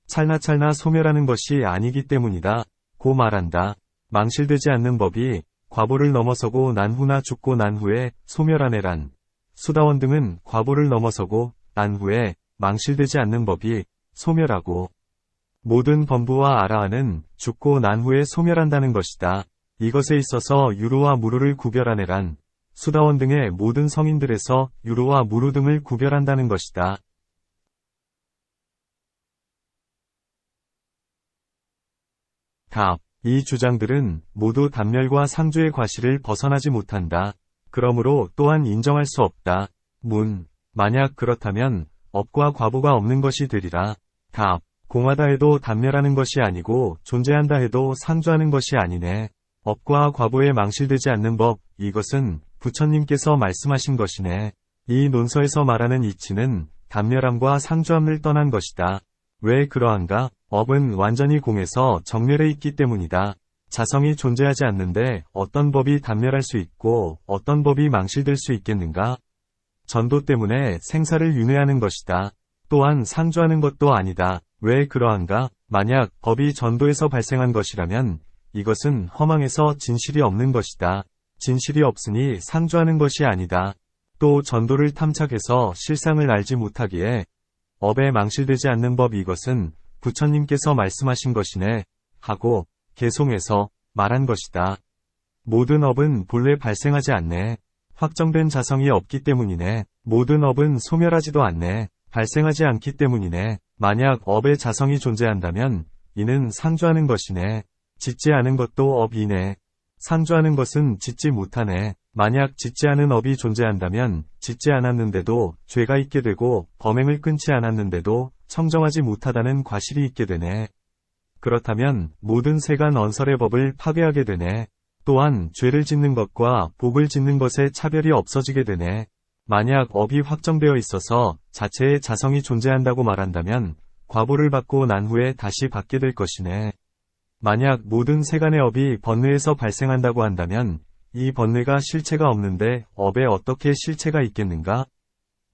찰나찰나 소멸하는 것이 아니기 때문이다. 고 말한다. 망실되지 않는 법이 과보를 넘어서고 난 후나 죽고 난 후에 소멸하네란. 수다원 등은 과보를 넘어서고 난 후에 망실되지 않는 법이 소멸하고 모든 범부와 아라한은 죽고 난 후에 소멸한다는 것이다. 이것에 있어서 유루와 무루를 구별하네란. 수다원 등의 모든 성인들에서 유루와 무루 등을 구별한다는 것이다. 답. 이 주장들은 모두 단멸과 상주의 과실을 벗어나지 못한다. 그러므로 또한 인정할 수 없다. 문. 만약 그렇다면 업과 과보가 없는 것이 되리라. 답. 공하다 해도 단멸하는 것이 아니고 존재한다 해도 상주하는 것이 아니네. 업과 과보에 망실되지 않는 법, 이것은 부처님께서 말씀하신 것이네. 이 논서에서 말하는 이치는 단멸함과 상주함을 떠난 것이다. 왜 그러한가? 업은 완전히 공에서 정멸해 있기 때문이다. 자성이 존재하지 않는데 어떤 법이 단멸할 수 있고 어떤 법이 망실될 수 있겠는가? 전도 때문에 생사를 윤회하는 것이다. 또한 상주하는 것도 아니다. 왜 그러한가? 만약 법이 전도에서 발생한 것이라면 이것은 허망에서 진실이 없는 것이다. 진실이 없으니 상주하는 것이 아니다. 또 전도를 탐착해서 실상을 알지 못하기에 업에 망실되지 않는 법 이것은 부처님께서 말씀하신 것이네 하고 개송해서 말한 것이다. 모든 업은 본래 발생하지 않네. 확정된 자성이 없기 때문이네. 모든 업은 소멸하지도 않네. 발생하지 않기 때문이네. 만약 업의 자성이 존재한다면 이는 상주하는 것이네. 짓지 않은 것도 업이네. 상주하는 것은 짓지 못하네. 만약 짓지 않은 업이 존재한다면 짓지 않았는데도 죄가 있게 되고 범행을 끊지 않았는데도 청정하지 못하다는 과실이 있게 되네. 그렇다면 모든 세간 언설의 법을 파괴하게 되네. 또한 죄를 짓는 것과 복을 짓는 것의 차별이 없어지게 되네. 만약 업이 확정되어 있어서 자체의 자성이 존재한다고 말한다면 과보를 받고 난 후에 다시 받게 될 것이네. 만약 모든 세간의 업이 번뇌에서 발생한다고 한다면 이 번뇌가 실체가 없는데 업에 어떻게 실체가 있겠는가?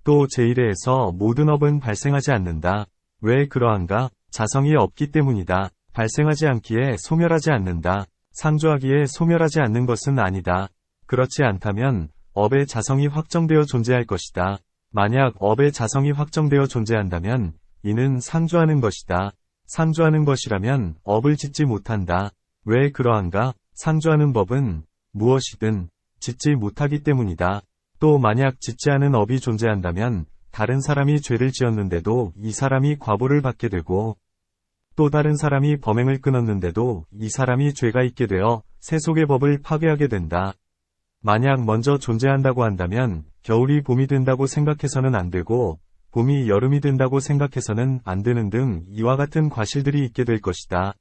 또 제1회에서 모든 업은 발생하지 않는다. 왜 그러한가? 자성이 없기 때문이다. 발생하지 않기에 소멸하지 않는다. 상주하기에 소멸하지 않는 것은 아니다. 그렇지 않다면 업의 자성이 확정되어 존재할 것이다. 만약 업의 자성이 확정되어 존재한다면 이는 상주하는 것이다. 상주하는 것이라면 업을 짓지 못한다. 왜 그러한가? 상주하는 법은 무엇이든 짓지 못하기 때문이다. 또 만약 짓지 않은 업이 존재한다면 다른 사람이 죄를 지었는데도 이 사람이 과보를 받게 되고 또 다른 사람이 범행을 끊었는데도 이 사람이 죄가 있게 되어 세속의 법을 파괴하게 된다. 만약 먼저 존재한다고 한다면 겨울이 봄이 된다고 생각해서는 안 되고 봄이 여름이 된다고 생각해서는 안 되는 등 이와 같은 과실들이 있게 될 것이다.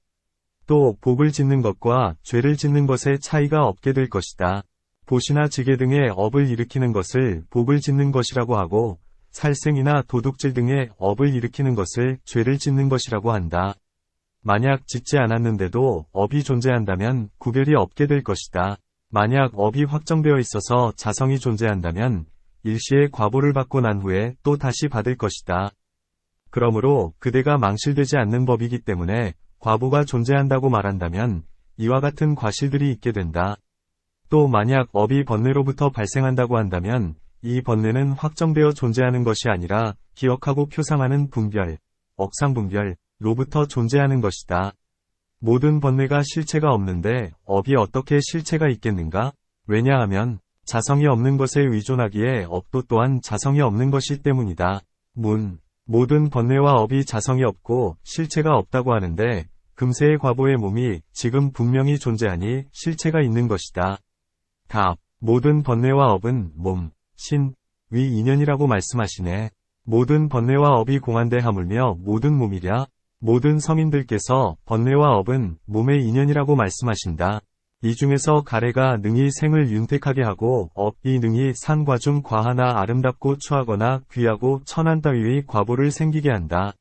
또 복을 짓는 것과 죄를 짓는 것의 차이가 없게 될 것이다. 보시나 지게 등의 업을 일으키는 것을 복을 짓는 것이라고 하고 살생이나 도둑질 등의 업을 일으키는 것을 죄를 짓는 것이라고 한다. 만약 짓지 않았는데도 업이 존재한다면 구별이 없게 될 것이다. 만약 업이 확정되어 있어서 자성이 존재한다면 일시에 과보를 받고 난 후에 또 다시 받을 것이다. 그러므로 그대가 망실되지 않는 법이기 때문에 과보가 존재한다고 말한다면 이와 같은 과실들이 있게 된다. 또 만약 업이 번뇌로부터 발생한다고 한다면 이 번뇌는 확정되어 존재하는 것이 아니라 기억하고 표상하는 분별, 억상분별로부터 존재하는 것이다. 모든 번뇌가 실체가 없는데 업이 어떻게 실체가 있겠는가? 왜냐하면 자성이 없는 것에 의존하기에 업도 또한 자성이 없는 것이 때문이다. 모든 번뇌와 업이 자성이 없고 실체가 없다고 하는데 금세의 과보의 몸이 지금 분명히 존재하니 실체가 있는 것이다. 답. 모든 번뇌와 업은 몸, 신, 위 인연이라고 말씀하시네. 모든 번뇌와 업이 공한데 하물며 모든 몸이랴. 모든 성인들께서 번뇌와 업은 몸의 인연이라고 말씀하신다. 이 중에서 가래가 능히 생을 윤택하게 하고 업이 능히 산과 중 과하나 아름답고 추하거나 귀하고 천한 따위의 과보를 생기게 한다.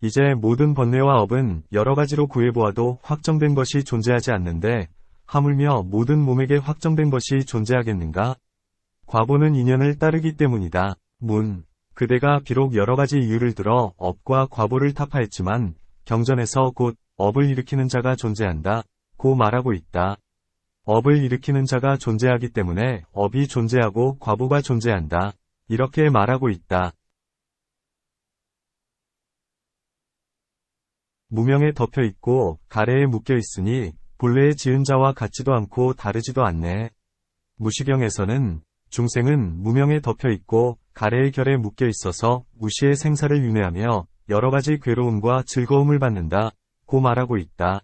이제 모든 번뇌와 업은 여러 가지로 구해보아도 확정된 것이 존재하지 않는데 하물며 모든 몸에게 확정된 것이 존재하겠는가? 과보는 인연을 따르기 때문이다. 그대가 비록 여러 가지 이유를 들어 업과 과보를 타파했지만 경전에서 곧 업을 일으키는 자가 존재한다. 고 말하고 있다. 업을 일으키는 자가 존재하기 때문에 업이 존재하고 과보가 존재한다. 이렇게 말하고 있다. 무명에 덮여 있고 가래에 묶여 있으니 본래의 지은 자와 같지도 않고 다르지도 않네. 무시경에서는 중생은 무명에 덮여 있고 가래의 결에 묶여 있어서 무시의 생사를 윤회하며 여러 가지 괴로움과 즐거움을 받는다. 고 말하고 있다.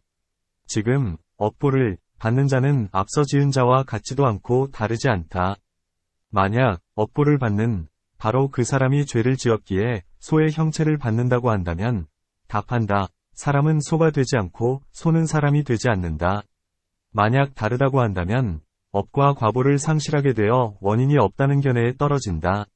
지금 업보를 받는 자는 앞서 지은 자와 같지도 않고 다르지 않다. 만약 업보를 받는 바로 그 사람이 죄를 지었기에 소의 형체를 받는다고 한다면 답한다. 사람은 소가 되지 않고 소는 사람이 되지 않는다. 만약 다르다고 한다면 업과 과보를 상실하게 되어 원인이 없다는 견해에 떨어진다.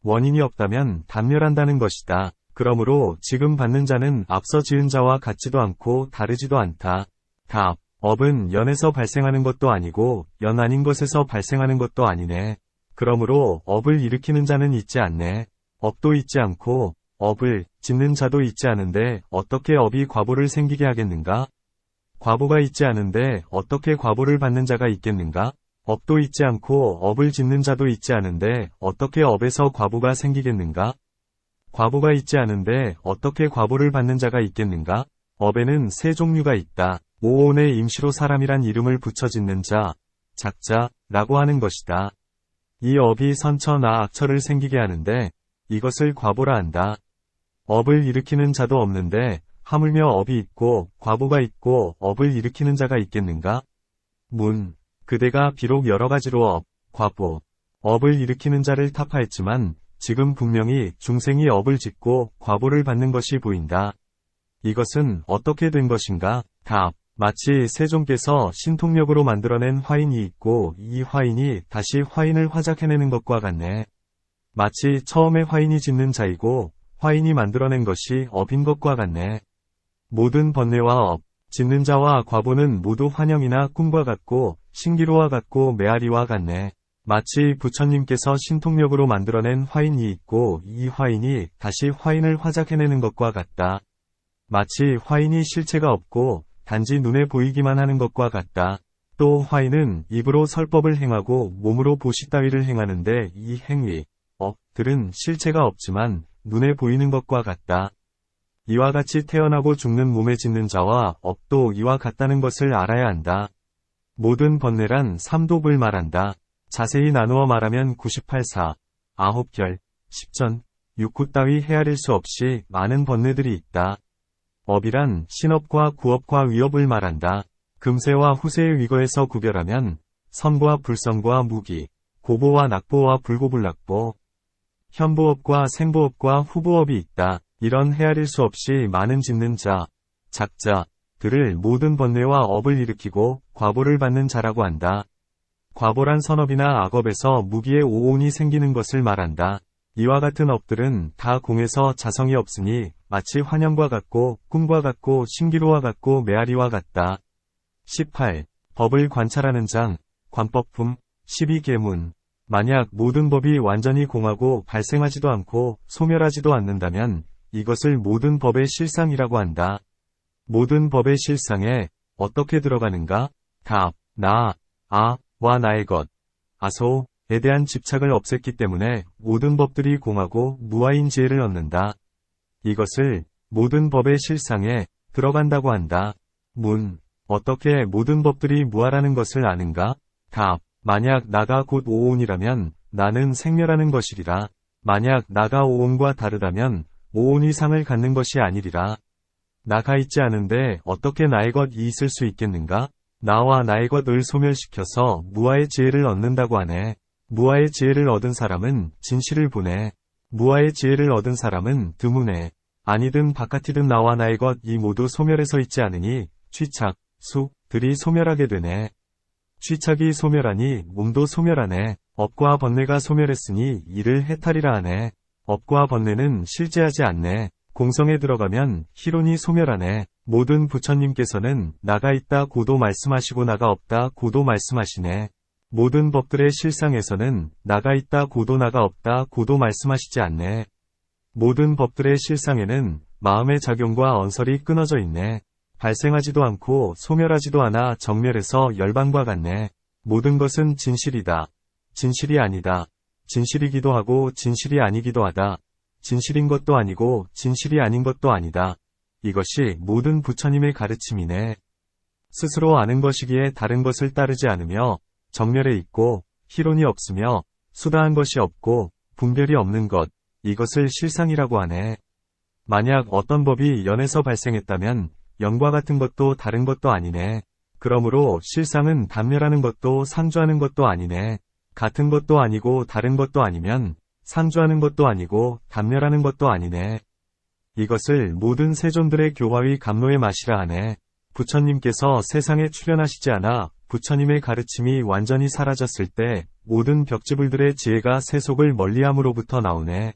원인이 없다면 단멸한다는 것이다. 그러므로 지금 받는 자는 앞서 지은 자와 같지도 않고 다르지도 않다. 답. 업은 연에서 발생하는 것도 아니고 연 아닌 것에서 발생하는 것도 아니네. 그러므로 업을 일으키는 자는 있지 않네. 업도 있지 않고 업을 짓는 자도 있지 않은데 어떻게 업이 과보를 생기게 하겠는가? 과보가 있지 않은데 어떻게 과보를 받는 자가 있겠는가? 업도 있지 않고 업을 짓는 자도 있지 않은데 어떻게 업에서 과보가 생기겠는가? 과보가 있지 않은데 어떻게 과보를 받는 자가 있겠는가? 업에는 세 종류가 있다. 오온의 임시로 사람이란 이름을 붙여 짓는 자, 작자라고 하는 것이다. 이 업이 선처나 악처를 생기게 하는데 이것을 과보라 한다. 업을 일으키는 자도 없는데 하물며 업이 있고 과보가 있고 업을 일으키는 자가 있겠는가? 그대가 비록 여러 가지로 업, 과보, 업을 일으키는 자를 타파했지만 지금 분명히 중생이 업을 짓고 과보를 받는 것이 보인다. 이것은 어떻게 된 것인가? 답. 마치 세종께서 신통력으로 만들어낸 화인이 있고 이 화인이 다시 화인을 화작해내는 것과 같네. 마치 처음에 화인이 짓는 자이고 화인이 만들어낸 것이 업인 것과 같네. 모든 번뇌와 업, 짓는 자와 과보는 모두 환영이나 꿈과 같고 신기루와 같고 메아리와 같네. 마치 부처님께서 신통력으로 만들어낸 화인이 있고 이 화인이 다시 화인을 화작해내는 것과 같다. 마치 화인이 실체가 없고 단지 눈에 보이기만 하는 것과 같다. 또 화인은 입으로 설법을 행하고 몸으로 보시 따위를 행하는데 이 행위, 업들은 실체가 없지만 눈에 보이는 것과 같다. 이와 같이 태어나고 죽는 몸에 짓는 자와 업도 이와 같다는 것을 알아야 한다. 모든 번뇌란 삼독을 말한다. 자세히 나누어 말하면 98사, 9결, 10전, 6구 따위 헤아릴 수 없이 많은 번뇌들이 있다. 업이란 신업과 구업과 위업을 말한다. 금세와 후세의 위거에서 구별하면 선과 불선과 무기, 고보와 낙보와 불고불낙보, 현보업과 생보업과 후보업이 있다. 이런 헤아릴 수 없이 많은 짓는 자, 작자들을 모든 번뇌와 업을 일으키고 과보를 받는 자라고 한다. 과보란 선업이나 악업에서 무기의 오온이 생기는 것을 말한다. 이와 같은 업들은 다 공에서 자성이 없으니 마치 환영과 같고 꿈과 같고 신기루와 같고 메아리와 같다. 18. 법을 관찰하는 장, 관법품, 12계문. 만약 모든 법이 완전히 공하고 발생하지도 않고 소멸하지도 않는다면 이것을 모든 법의 실상이라고 한다. 모든 법의 실상에 어떻게 들어가는가? 답. 나, 와 나의 것, 아소에 대한 집착을 없앴기 때문에 모든 법들이 공하고 무아인 지혜를 얻는다. 이것을 모든 법의 실상에 들어간다고 한다. 어떻게 모든 법들이 무아라는 것을 아는가? 답. 만약 나가 곧 오온이라면 나는 생멸하는 것이리라. 만약 나가 오온과 다르다면 오온이 상을 갖는 것이 아니리라. 나가 있지 않은데 어떻게 나의 것이 있을 수 있겠는가? 나와 나의 것을 소멸시켜서 무아의 지혜를 얻는다고 하네. 무아의 지혜를 얻은 사람은 진실을 보네. 무아의 지혜를 얻은 사람은 드무네. 아니든 바깥이든 나와 나의 것이 모두 소멸해서 있지 않으니 취착, 수들이 소멸하게 되네. 취착이 소멸하니 몸도 소멸하네. 업과 번뇌가 소멸했으니 이를 해탈이라 하네. 업과 번뇌는 실제하지 않네. 공성에 들어가면 희론이 소멸하네. 모든 부처님께서는 나가 있다 고도 말씀하시고 나가 없다 고도 말씀하시네. 모든 법들의 실상에서는 나가 있다 고도 나가 없다 고도 말씀하시지 않네. 모든 법들의 실상에는 마음의 작용과 언설이 끊어져 있네. 발생하지도 않고 소멸하지도 않아 정멸해서 열반과 같네. 모든 것은 진실이다. 진실이 아니다. 진실이기도 하고 진실이 아니기도 하다. 진실인 것도 아니고 진실이 아닌 것도 아니다. 이것이 모든 부처님의 가르침이네. 스스로 아는 것이기에 다른 것을 따르지 않으며 정멸에 있고 희론이 없으며 수다한 것이 없고 분별이 없는 것, 이것을 실상이라고 하네. 만약 어떤 법이 연에서 발생했다면 연과 같은 것도 다른 것도 아니네. 그러므로 실상은 단멸하는 것도 상주하는 것도 아니네. 같은 것도 아니고 다른 것도 아니면 상주하는 것도 아니고 단멸하는 것도 아니네. 이것을 모든 세존들의 교화의 감로의 맛이라 하네. 부처님께서 세상에 출현하시지 않아 부처님의 가르침이 완전히 사라졌을 때 모든 벽지불들의 지혜가 세속을 멀리함으로부터 나오네.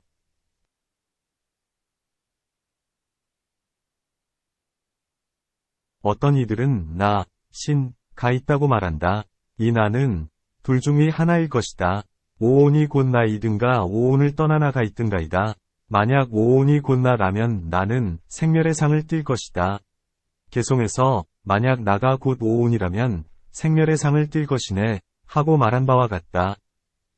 어떤 이들은 나, 신, 가 있다고 말한다. 이 나는 둘 중의 하나일 것이다. 오온이 곧 나이든가 오온을 떠나 나가 있든가이다. 만약 오온이 곧 나라면 나는 생멸의 상을 띨 것이다. 개송에서 만약 나가 곧 오온이라면 생멸의 상을 띨 것이네 하고 말한 바와 같다.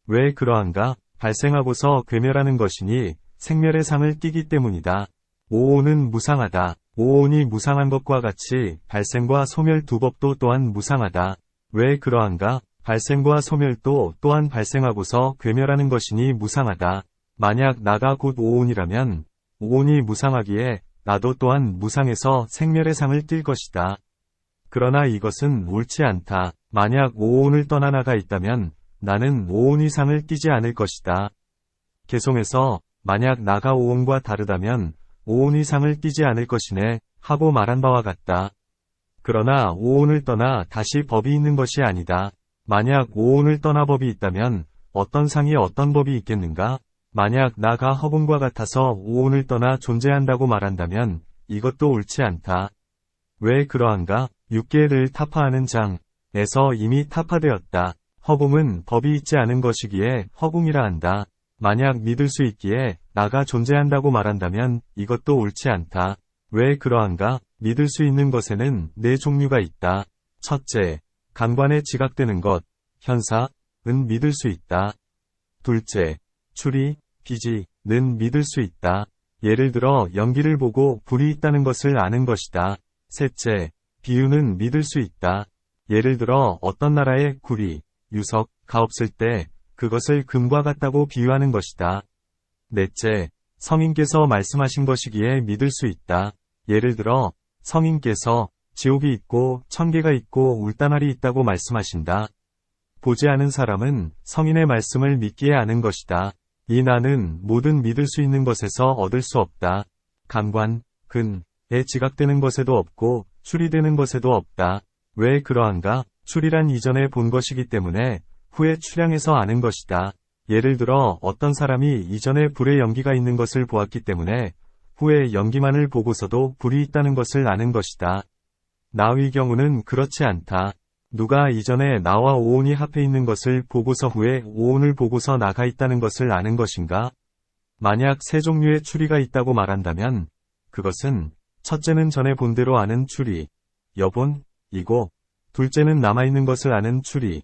왜 그러한가? 발생하고서 괴멸하는 것이니 생멸의 상을 띠기 때문이다. 오온은 무상하다. 오온이 무상한 것과 같이 발생과 소멸 두 법도 또한 무상하다. 왜 그러한가? 발생과 소멸도 또한 발생하고서 괴멸하는 것이니 무상하다. 만약 나가 곧 오온이라면 오온이 무상하기에 나도 또한 무상해서 생멸의 상을 띨 것이다. 그러나 이것은 옳지 않다. 만약 오온을 떠나 나가 있다면 나는 오온이 상을 띠지 않을 것이다. 개송에서 만약 나가 오온과 다르다면 오온이 상을 띠지 않을 것이네 하고 말한 바와 같다. 그러나 오온을 떠나 다시 법이 있는 것이 아니다. 만약 오온을 떠나 법이 있다면 어떤 상이 어떤 법이 있겠는가? 만약 나가 허공과 같아서 오온을 떠나 존재한다고 말한다면 이것도 옳지 않다. 왜 그러한가? 육계를 타파하는 장에서 이미 타파되었다. 허공은 법이 있지 않은 것이기에 허공이라 한다. 만약 믿을 수 있기에 나가 존재한다고 말한다면 이것도 옳지 않다. 왜 그러한가? 믿을 수 있는 것에는 네 종류가 있다. 첫째, 감관에 지각되는 것, 현사은 믿을 수 있다. 둘째, 추리, 비지는 믿을 수 있다. 예를 들어 연기를 보고 불이 있다는 것을 아는 것이다. 셋째, 비유는 믿을 수 있다. 예를 들어 어떤 나라에 구리, 유석가 없을 때 그것을 금과 같다고 비유하는 것이다. 넷째, 성인께서 말씀하신 것이기에 믿을 수 있다. 예를 들어 성인께서 지옥이 있고 천계가 있고 울다말이 있다고 말씀하신다. 보지 않은 사람은 성인의 말씀을 믿기에 아는 것이다. 이 나는 모든 믿을 수 있는 것에서 얻을 수 없다. 감관, 근에 지각되는 것에도 없고 추리되는 것에도 없다. 왜 그러한가? 추리란 이전에 본 것이기 때문에 후에 추량해서 아는 것이다. 예를 들어 어떤 사람이 이전에 불의 연기가 있는 것을 보았기 때문에 후에 연기만을 보고서도 불이 있다는 것을 아는 것이다. 나의 경우는 그렇지 않다. 누가 이전에 나와 오온이 합해 있는 것을 보고서 후에 오온을 보고서 나가 있다는 것을 아는 것인가? 만약 세 종류의 추리가 있다고 말한다면 그것은 첫째는 전에 본 대로 아는 추리, 여본이고 둘째는 남아있는 것을 아는 추리,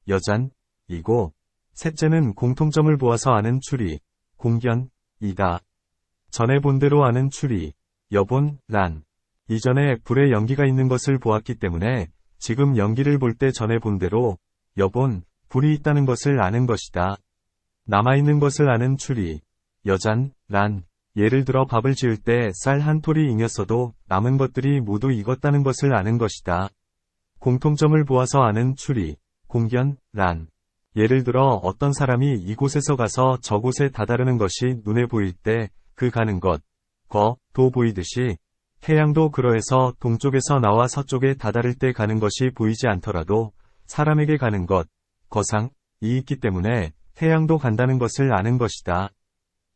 여잔이고 셋째는 공통점을 보아서 아는 추리, 공견이다. 전에 본 대로 아는 추리, 여본란. 이전에 불의 연기가 있는 것을 보았기 때문에 지금 연기를 볼 때 전에 본 대로 여본, 불이 있다는 것을 아는 것이다. 남아있는 것을 아는 추리. 여잔, 란. 예를 들어 밥을 지을 때 쌀 한 톨이 잉였어도 남은 것들이 모두 익었다는 것을 아는 것이다. 공통점을 보아서 아는 추리. 공견, 란. 예를 들어 어떤 사람이 이곳에서 가서 저곳에 다다르는 것이 눈에 보일 때 그 가는 것, 도 보이듯이 태양도 그러해서 동쪽에서 나와 서쪽에 다다를 때 가는 것이 보이지 않더라도 사람에게 가는 것, 거상이 있기 때문에 태양도 간다는 것을 아는 것이다.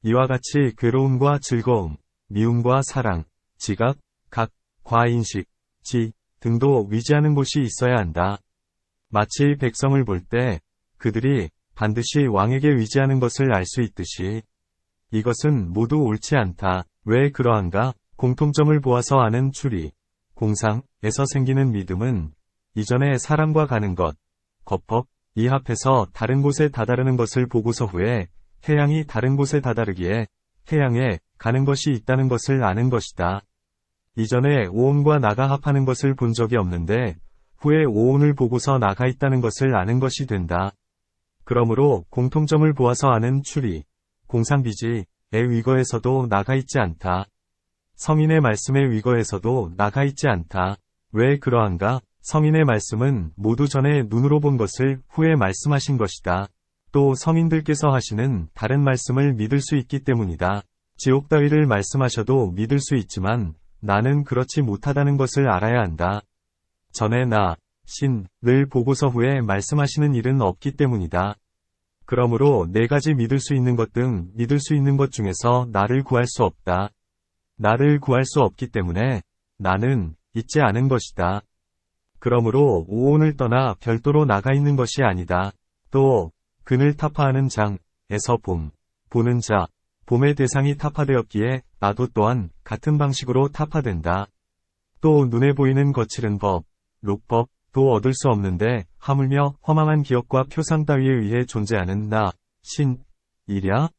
이와 같이 괴로움과 즐거움, 미움과 사랑, 지각, 각, 과인식, 지 등도 위지하는 곳이 있어야 한다. 마치 백성을 볼 때 그들이 반드시 왕에게 위지하는 것을 알 수 있듯이 이것은 모두 옳지 않다. 왜 그러한가? 공통점을 보아서 아는 추리. 공상에서 생기는 믿음은 이전에 사람과 가는 것, 이 합해서 다른 곳에 다다르는 것을 보고서 후에 태양이 다른 곳에 다다르기에 태양에 가는 것이 있다는 것을 아는 것이다. 이전에 오온과 나가 합하는 것을 본 적이 없는데 후에 오온을 보고서 나가 있다는 것을 아는 것이 된다. 그러므로 공통점을 보아서 아는 추리. 공상비지의 위거에서도 나가 있지 않다. 성인의 말씀의 위거에서도 나가 있지 않다. 왜 그러한가? 성인의 말씀은 모두 전에 눈으로 본 것을 후에 말씀하신 것이다. 또 성인들께서 하시는 다른 말씀을 믿을 수 있기 때문이다. 지옥 따위를 말씀하셔도 믿을 수 있지만 나는 그렇지 못하다는 것을 알아야 한다. 전에 나, 신을 보고서 후에 말씀하시는 일은 없기 때문이다. 그러므로 네 가지 믿을 수 있는 것 등 믿을 수 있는 것 중에서 나를 구할 수 없다. 나를 구할 수 없기 때문에 나는 있지 않은 것이다. 그러므로 오온을 떠나 별도로 나가 있는 것이 아니다. 또 그늘 타파하는 장에서 보는 자, 봄의 대상이 타파되었기에 나도 또한 같은 방식으로 타파된다. 또 눈에 보이는 거칠은 록법도 얻을 수 없는데 하물며 허망한 기억과 표상 따위에 의해 존재하는 나, 신이랴?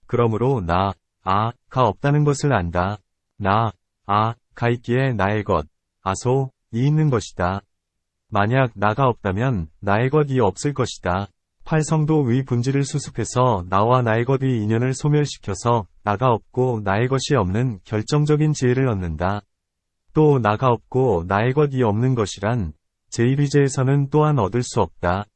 그러므로 나, 가 없다는 것을 안다. 나, 가 있기에 나의 것, 이 있는 것이다. 만약 나가 없다면 나의 것이 없을 것이다. 팔성도 의 본질을 수습해서 나와 나의 것의 인연을 소멸시켜서 나가 없고 나의 것이 없는 결정적인 지혜를 얻는다. 또 나가 없고 나의 것이 없는 것이란 제1위제에서는 또한 얻을 수 없다.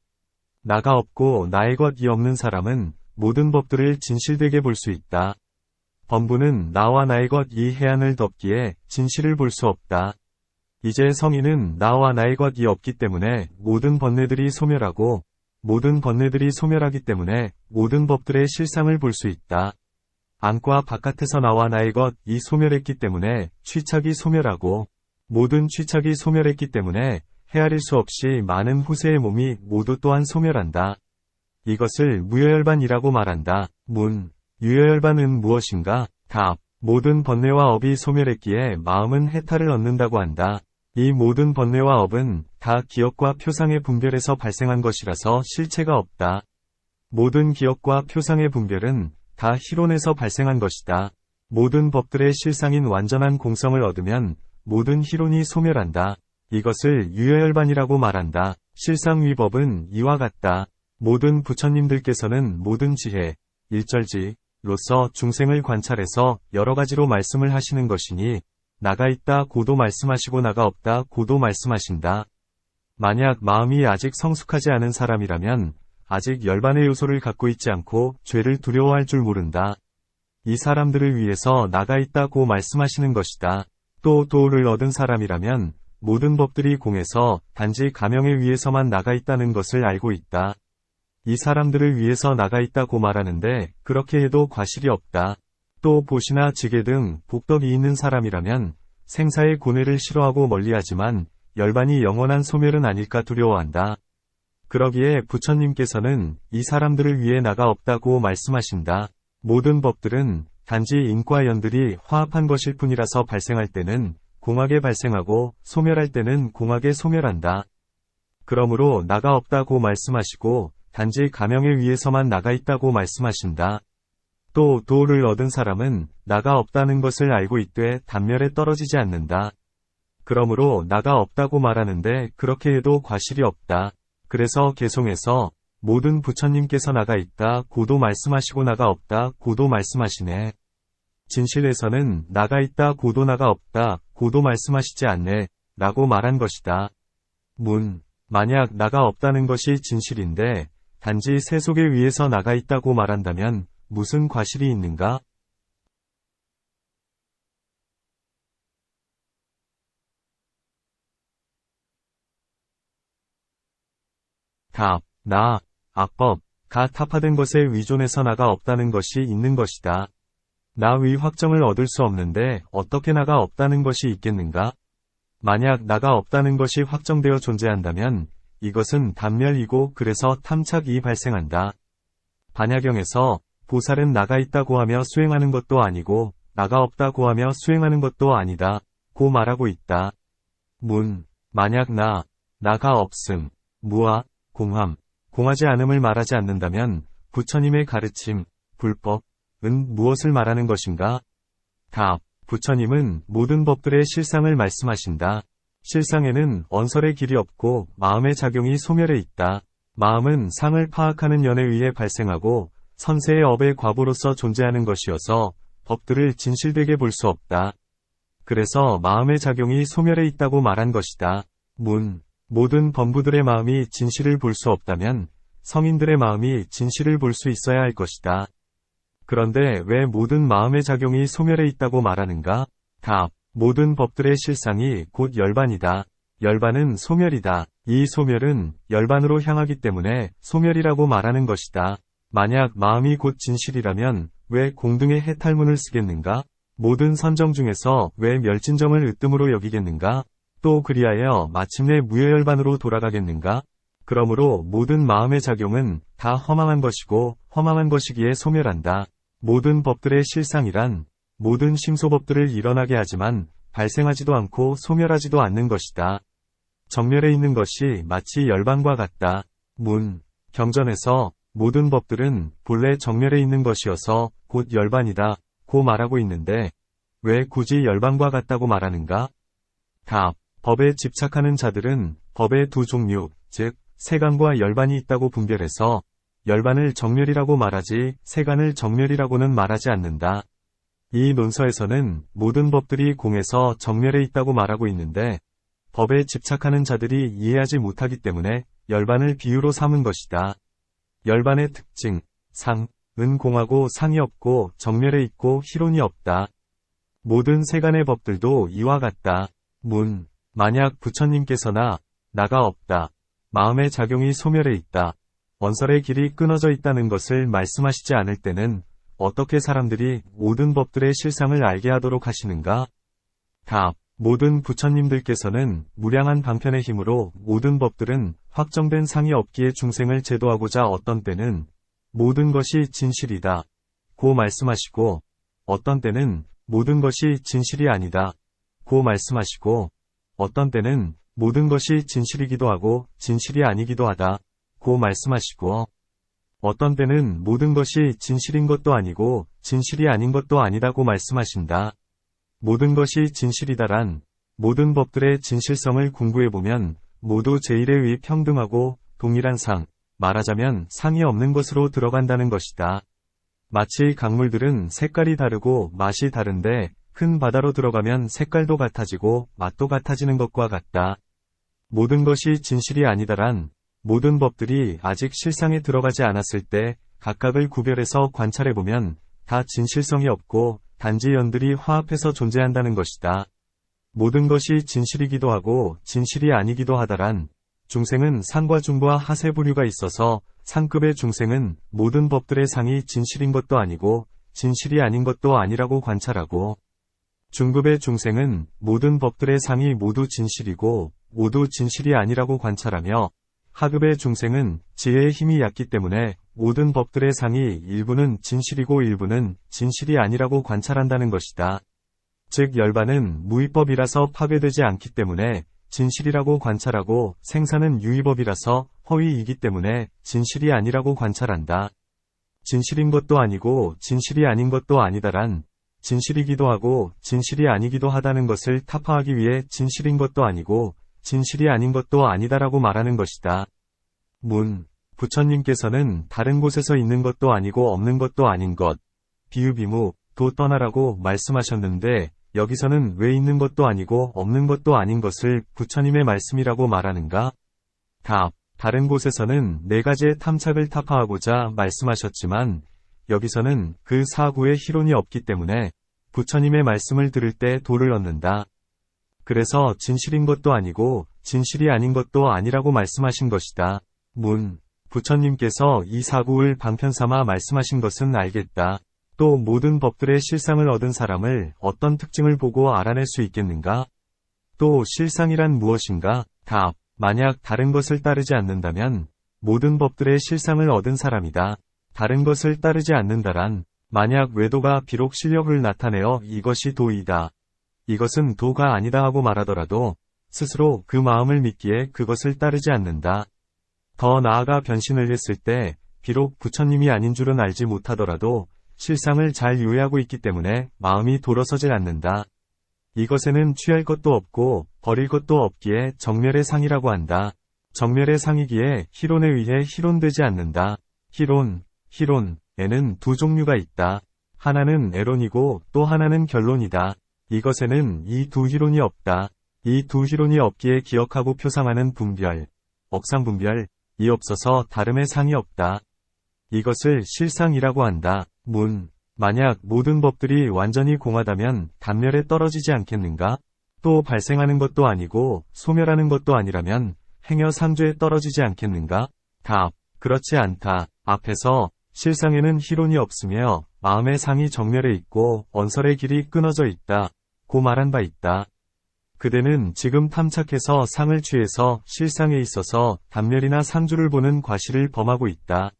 나가 없고 나의 것이 없는 사람은 모든 법들을 진실되게 볼 수 있다. 범부는 나와 나의 것 이 해안을 덮기에 진실을 볼 수 없다. 이제 성인은 나와 나의 것이 없기 때문에 모든 번뇌들이 소멸하고 모든 번뇌들이 소멸하기 때문에 모든 법들의 실상을 볼 수 있다. 안과 바깥에서 나와 나의 것이 소멸했기 때문에 취착이 소멸하고 모든 취착이 소멸했기 때문에 헤아릴 수 없이 많은 후세의 몸이 모두 또한 소멸한다. 이것을 무여열반이라고 말한다. 유여열반은 무엇인가? 답. 모든 번뇌와 업이 소멸했기에 마음은 해탈을 얻는다고 한다. 이 모든 번뇌와 업은 다 기억과 표상의 분별에서 발생한 것이라서 실체가 없다. 모든 기억과 표상의 분별은 다 희론에서 발생한 것이다. 모든 법들의 실상인 완전한 공성을 얻으면 모든 희론이 소멸한다. 이것을 유여열반이라고 말한다. 실상위법은 이와 같다. 모든 부처님들께서는 모든 지혜, 일절지로서 중생을 관찰해서 여러 가지로 말씀을 하시는 것이니 나가 있다 고도 말씀하시고 나가 없다 고도 말씀하신다. 만약 마음이 아직 성숙하지 않은 사람이라면 아직 열반의 요소를 갖고 있지 않고 죄를 두려워할 줄 모른다. 이 사람들을 위해서 나가 있다고 말씀하시는 것이다. 또 도를 얻은 사람이라면 모든 법들이 공에서 단지 가명에 의해서만 나가 있다는 것을 알고 있다. 이 사람들을 위해서 나가 있다고 말하는데 그렇게 해도 과실이 없다. 또 보시나 지계 등 복덕이 있는 사람이라면 생사의 고뇌를 싫어하고 멀리하지만 열반이 영원한 소멸은 아닐까 두려워한다. 그러기에 부처님께서는 이 사람들을 위해 나가 없다고 말씀하신다. 모든 법들은 단지 인과 연들이 화합한 것일 뿐이라서 발생할 때는 공하게 발생하고 소멸할 때는 공하게 소멸한다. 그러므로 나가 없다고 말씀하시고 단지 가명에 의해서만 나가 있다고 말씀하신다. 또 도를 얻은 사람은 나가 없다는 것을 알고 있되 단멸에 떨어지지 않는다. 그러므로 나가 없다고 말하는데 그렇게 해도 과실이 없다. 그래서 개송에서 모든 부처님께서 나가 있다 고도 말씀하시고 나가 없다 고도 말씀하시네. 진실에서는 나가 있다 고도 나가 없다 고도 말씀하시지 않네 라고 말한 것이다. 문. 만약 나가 없다는 것이 진실인데 단지 세속에 의해서 나가 있다고 말한다면 무슨 과실이 있는가? 답. 나, 악법, 가 타파된 것에 의존해서 나가 없다는 것이 있는 것이다. 나의 확정을 얻을 수 없는데 어떻게 나가 없다는 것이 있겠는가? 만약 나가 없다는 것이 확정되어 존재한다면 이것은 단멸이고 그래서 탐착이 발생한다. 반야경에서 보살은 나가 있다고 하며 수행하는 것도 아니고 나가 없다고 하며 수행하는 것도 아니다 고 말하고 있다. 문. 만약 나가 없음, 무아, 공함, 공하지 않음을 말하지 않는다면 부처님의 가르침, 불법은 무엇을 말하는 것인가? 답. 부처님은 모든 법들의 실상을 말씀하신다. 실상에는 언설의 길이 없고 마음의 작용이 소멸해 있다. 마음은 상을 파악하는 연에 의해 발생하고 선세의 업의 과보로서 존재하는 것이어서 법들을 진실되게 볼 수 없다. 그래서 마음의 작용이 소멸해 있다고 말한 것이다. 문. 모든 범부들의 마음이 진실을 볼 수 없다면 성인들의 마음이 진실을 볼 수 있어야 할 것이다. 그런데 왜 모든 마음의 작용이 소멸해 있다고 말하는가? 답. 모든 법들의 실상이 곧 열반이다. 열반은 소멸이다. 이 소멸은 열반으로 향하기 때문에 소멸이라고 말하는 것이다. 만약 마음이 곧 진실이라면 왜 공등의 해탈문을 쓰겠는가? 모든 선정 중에서 왜 멸진정을 으뜸으로 여기겠는가? 또 그리하여 마침내 무여열반으로 돌아가겠는가? 그러므로 모든 마음의 작용은 다 허망한 것이고 허망한 것이기에 소멸한다. 모든 법들의 실상이란 모든 심소법들을 일어나게 하지만 발생하지도 않고 소멸하지도 않는 것이다. 정멸해 있는 것이 마치 열반과 같다. 문. 경전에서 모든 법들은 본래 정멸해 있는 것이어서 곧 열반이다 고 말하고 있는데 왜 굳이 열반과 같다고 말하는가? 답. 법에 집착하는 자들은 법의 두 종류, 즉 세간과 열반이 있다고 분별해서 열반을 정멸이라고 말하지 세간을 정멸이라고는 말하지 않는다. 이 논서에서는 모든 법들이 공에서 정멸해 있다고 말하고 있는데 법에 집착하는 자들이 이해하지 못하기 때문에 열반을 비유로 삼은 것이다. 열반의 특징, 상, 은 공하고 상이 없고 정멸해 있고 희론이 없다. 모든 세간의 법들도 이와 같다. 문. 만약 부처님께서나 나가 없다. 마음의 작용이 소멸해 있다. 원설의 길이 끊어져 있다는 것을 말씀하시지 않을 때는 어떻게 사람들이 모든 법들의 실상을 알게 하도록 하시는가? 답. 모든 부처님들께서는 무량한 방편의 힘으로 모든 법들은 확정된 상이 없기에 중생을 제도하고자 어떤 때는 모든 것이 진실이다 고 말씀하시고 어떤 때는 모든 것이 진실이 아니다 고 말씀하시고 어떤 때는 모든 것이 진실이기도 하고 진실이 아니기도 하다 고 말씀하시고 어떤 때는 모든 것이 진실인 것도 아니고 진실이 아닌 것도 아니다고 말씀하신다. 모든 것이 진실이다란 모든 법들의 진실성을 공부해보면 모두 제1에 의해 평등하고 동일한 상, 말하자면 상이 없는 것으로 들어간다는 것이다. 마치 강물들은 색깔이 다르고 맛이 다른데 큰 바다로 들어가면 색깔도 같아지고 맛도 같아지는 것과 같다. 모든 것이 진실이 아니다란 모든 법들이 아직 실상에 들어가지 않았을 때 각각을 구별해서 관찰해보면 다 진실성이 없고 단지 연들이 화합해서 존재한다는 것이다. 모든 것이 진실이기도 하고 진실이 아니기도 하다란 중생은 상과 중과 하세 부류가 있어서 상급의 중생은 모든 법들의 상이 진실인 것도 아니고 진실이 아닌 것도 아니라고 관찰하고 중급의 중생은 모든 법들의 상이 모두 진실이고 모두 진실이 아니라고 관찰하며 하급의 중생은 지혜의 힘이 얕기 때문에 모든 법들의 상이 일부는 진실이고 일부는 진실이 아니라고 관찰한다는 것이다. 즉 열반은 무위법이라서 파괴되지 않기 때문에 진실이라고 관찰하고 생사는 유위법이라서 허위이기 때문에 진실이 아니라고 관찰한다. 진실인 것도 아니고 진실이 아닌 것도 아니다란 진실이기도 하고 진실이 아니기도 하다는 것을 타파하기 위해 진실인 것도 아니고 진실이 아닌 것도 아니다라고 말하는 것이다. 문. 부처님께서는 다른 곳에서 있는 것도 아니고 없는 것도 아닌 것, 비유비무, 도 떠나라고 말씀하셨는데 여기서는 왜 있는 것도 아니고 없는 것도 아닌 것을 부처님의 말씀이라고 말하는가? 답. 다른 곳에서는 네 가지의 탐착을 타파하고자 말씀하셨지만 여기서는 그 사구의 희론이 없기 때문에 부처님의 말씀을 들을 때 도를 얻는다. 그래서 진실인 것도 아니고 진실이 아닌 것도 아니라고 말씀하신 것이다. 문. 부처님께서 이 사구를 방편삼아 말씀하신 것은 알겠다. 또 모든 법들의 실상을 얻은 사람을 어떤 특징을 보고 알아낼 수 있겠는가? 또 실상이란 무엇인가? 답. 만약 다른 것을 따르지 않는다면 모든 법들의 실상을 얻은 사람이다. 다른 것을 따르지 않는다란 만약 외도가 비록 실력을 나타내어 이것이 도이다. 이것은 도가 아니다 하고 말하더라도 스스로 그 마음을 믿기에 그것을 따르지 않는다. 더 나아가 변신을 했을 때 비록 부처님이 아닌 줄은 알지 못하더라도 실상을 잘 유의하고 있기 때문에 마음이 돌아서질 않는다. 이것에는 취할 것도 없고 버릴 것도 없기에 정멸의 상이라고 한다. 정멸의 상이기에 희론에 의해 희론되지 않는다. 희론에는 두 종류가 있다. 하나는 애론이고 또 하나는 결론이다. 이것에는 이 두 희론이 없다. 이 두 희론이 없기에 기억하고 표상하는 분별, 억상분별이 없어서 다름의 상이 없다. 이것을 실상이라고 한다. 문. 만약 모든 법들이 완전히 공하다면 단멸에 떨어지지 않겠는가? 또 발생하는 것도 아니고 소멸하는 것도 아니라면 행여 상죄에 떨어지지 않겠는가? 답. 그렇지 않다. 앞에서 실상에는 희론이 없으며 마음의 상이 정멸에 있고 언설의 길이 끊어져 있다. 고 말한 바 있다. 그대는 지금 탐착해서 상을 취해서 실상에 있어서 단멸이나 상주를 보는 과실을 범하고 있다.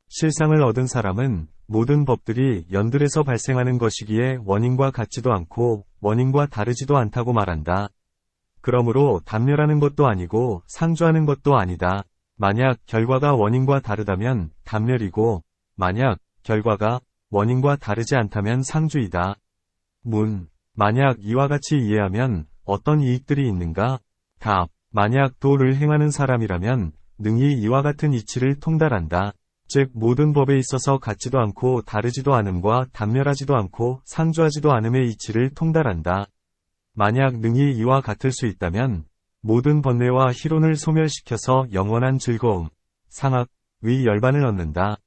실상을 얻은 사람은 모든 법들이 연들에서 발생하는 것이기에 원인과 같지도 않고 원인과 다르지도 않다고 말한다. 그러므로 단멸하는 것도 아니고 상주하는 것도 아니다. 만약 결과가 원인과 다르다면 단멸이고 만약 결과가 원인과 다르지 않다면 상주이다. 문. 만약 이와 같이 이해하면 어떤 이익들이 있는가? 답. 만약 도를 행하는 사람이라면 능히 이와 같은 이치를 통달한다. 즉 모든 법에 있어서 같지도 않고 다르지도 않음과 단멸하지도 않고 상주하지도 않음의 이치를 통달한다. 만약 능히 이와 같을 수 있다면 모든 번뇌와 희론을 소멸시켜서 영원한 즐거움, 상악, 위 열반을 얻는다.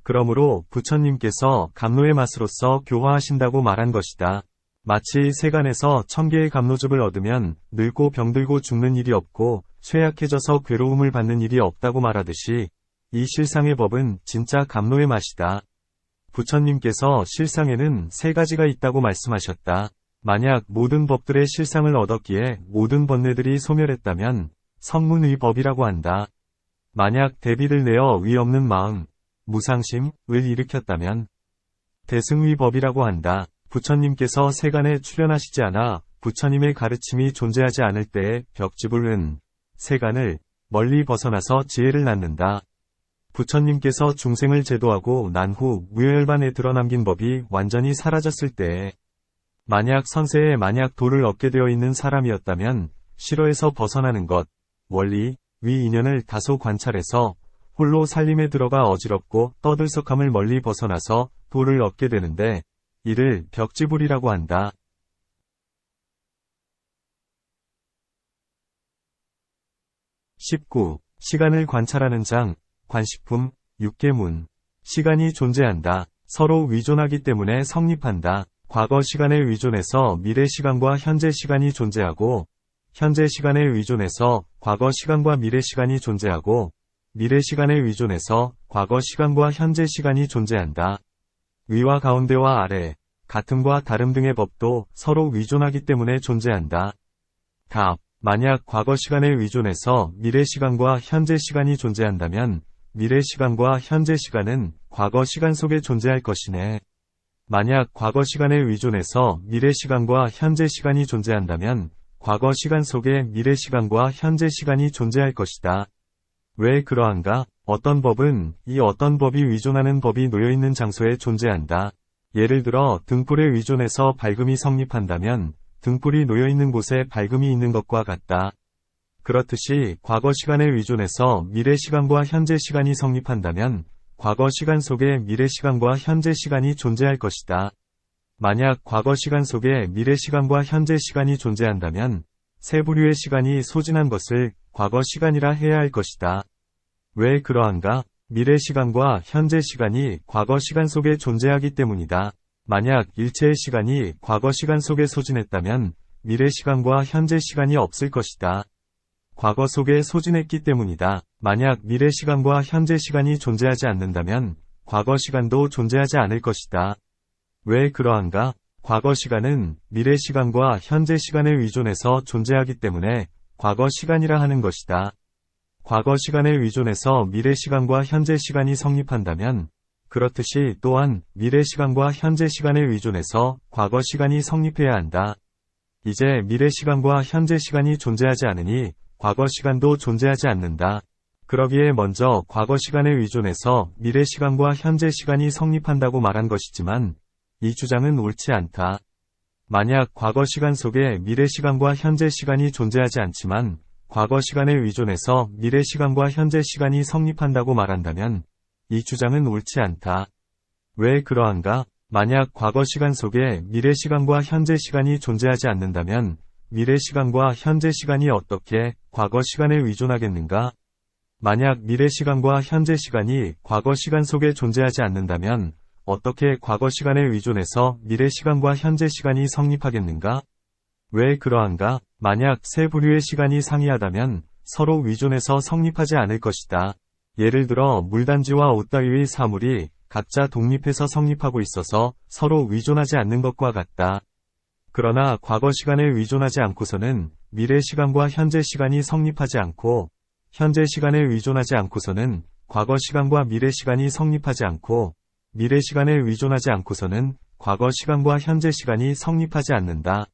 그러므로 부처님께서 감노의 맛으로서 교화하신다고 말한 것이다. 마치 세간에서 1000개의 감노즙을 얻으면 늙고 병들고 죽는 일이 없고 쇠약해져서 괴로움을 받는 일이 없다고 말하듯이 이 실상의 법은 진짜 감노의 맛이다. 부처님께서 실상에는 세 가지가 있다고 말씀하셨다. 만약 모든 법들의 실상을 얻었기에 모든 번뇌들이 소멸했다면 성문의 법이라고 한다. 만약 대비를 내어 위 없는 마음, 무상심을 일으켰다면 대승의 법이라고 한다. 부처님께서 세간에 출현하시지 않아 부처님의 가르침이 존재하지 않을 때에 벽지불은 세간을 멀리 벗어나서 지혜를 낳는다. 부처님께서 중생을 제도하고 난 후 무여열반에 드러남긴 법이 완전히 사라졌을 때에 만약 선세에 만약 도를 얻게 되어 있는 사람이었다면 실어에서 벗어나는 것, 원리, 위 인연을 다소 관찰해서 홀로 살림에 들어가 어지럽고 떠들썩함을 멀리 벗어나서 도를 얻게 되는데 이를 벽지불이라고 한다. 19. 시간을 관찰하는 장, 관식품, 육계문. 시간이 존재한다. 서로 위존하기 때문에 성립한다. 과거 시간에 의존해서 미래 시간과 현재 시간이 존재하고, 현재 시간에 의존해서 과거 시간과 미래 시간이 존재하고, 미래 시간에 의존해서 과거 시간과 현재 시간이 존재한다. 위와 가운데와 아래, 같음과 다름 등의 법도 서로 위존하기 때문에 존재한다. 답. 만약 과거 시간에 의존해서 미래 시간과 현재 시간이 존재한다면 미래 시간과 현재 시간은 과거 시간 속에 존재할 것이네. 만약 과거 시간에 의존해서 미래 시간과 현재 시간이 존재한다면 과거 시간 속에 미래 시간과 현재 시간이 존재할 것이다. 왜 그러한가? 어떤 법은 이 어떤 법이 의존하는 법이 놓여있는 장소에 존재한다. 예를 들어 등불에 의존해서 밝음이 성립한다면 등불이 놓여있는 곳에 밝음이 있는 것과 같다. 그렇듯이 과거 시간에 의존해서 미래 시간과 현재 시간이 성립한다면 과거 시간 속에 미래 시간과 현재 시간이 존재할 것이다. 만약 과거 시간 속에 미래 시간과 현재 시간이 존재한다면 세 부류의 시간이 소진한 것을 과거 시간이라 해야 할 것이다. 왜 그러한가? 미래 시간과 현재 시간이 과거 시간 속에 존재하기 때문이다. 만약 일체의 시간이 과거 시간 속에 소진했다면 미래 시간과 현재 시간이 없을 것이다. 과거 속에 소진했기 때문이다. 만약 미래 시간과 현재 시간이 존재하지 않는다면 과거 시간도 존재하지 않을 것이다. 왜 그러한가? 과거 시간은 미래 시간과 현재 시간에 의존해서 존재하기 때문에 과거 시간이라 하는 것이다. 과거 시간에 의존해서 미래 시간과 현재 시간이 성립한다면 그렇듯이 또한 미래 시간과 현재 시간에 의존해서 과거 시간이 성립해야 한다. 이제 미래 시간과 현재 시간이 존재하지 않으니 과거 시간도 존재하지 않는다. 그러기에 먼저 과거 시간에 의존해서 미래 시간과 현재 시간이 성립한다고 말한 것이지만 이 주장은 옳지 않다. 만약 과거 시간 속에 미래 시간과 현재 시간이 존재하지 않지만 과거 시간에 의존해서 미래 시간과 현재 시간이 성립한다고 말한다면 이 주장은 옳지 않다. 왜 그러한가? 만약 과거 시간 속에 미래 시간과 현재 시간이 존재하지 않는다면 미래 시간과 현재 시간이 어떻게 과거 시간에 의존하겠는가? 만약 미래 시간과 현재 시간이 과거 시간 속에 존재하지 않는다면 어떻게 과거 시간에 의존해서 미래 시간과 현재 시간이 성립하겠는가? 왜 그러한가? 만약 세 부류의 시간이 상이하다면 서로 의존해서 성립하지 않을 것이다. 예를 들어 물단지와 옷 따위의 사물이 각자 독립해서 성립하고 있어서 서로 의존하지 않는 것과 같다. 그러나 과거 시간에 의존하지 않고서는 미래 시간과 현재 시간이 성립하지 않고 현재 시간에 의존하지 않고서는 과거 시간과 미래 시간이 성립하지 않고 미래 시간에 의존하지 않고서는 과거 시간과 현재 시간이 성립하지 않는다.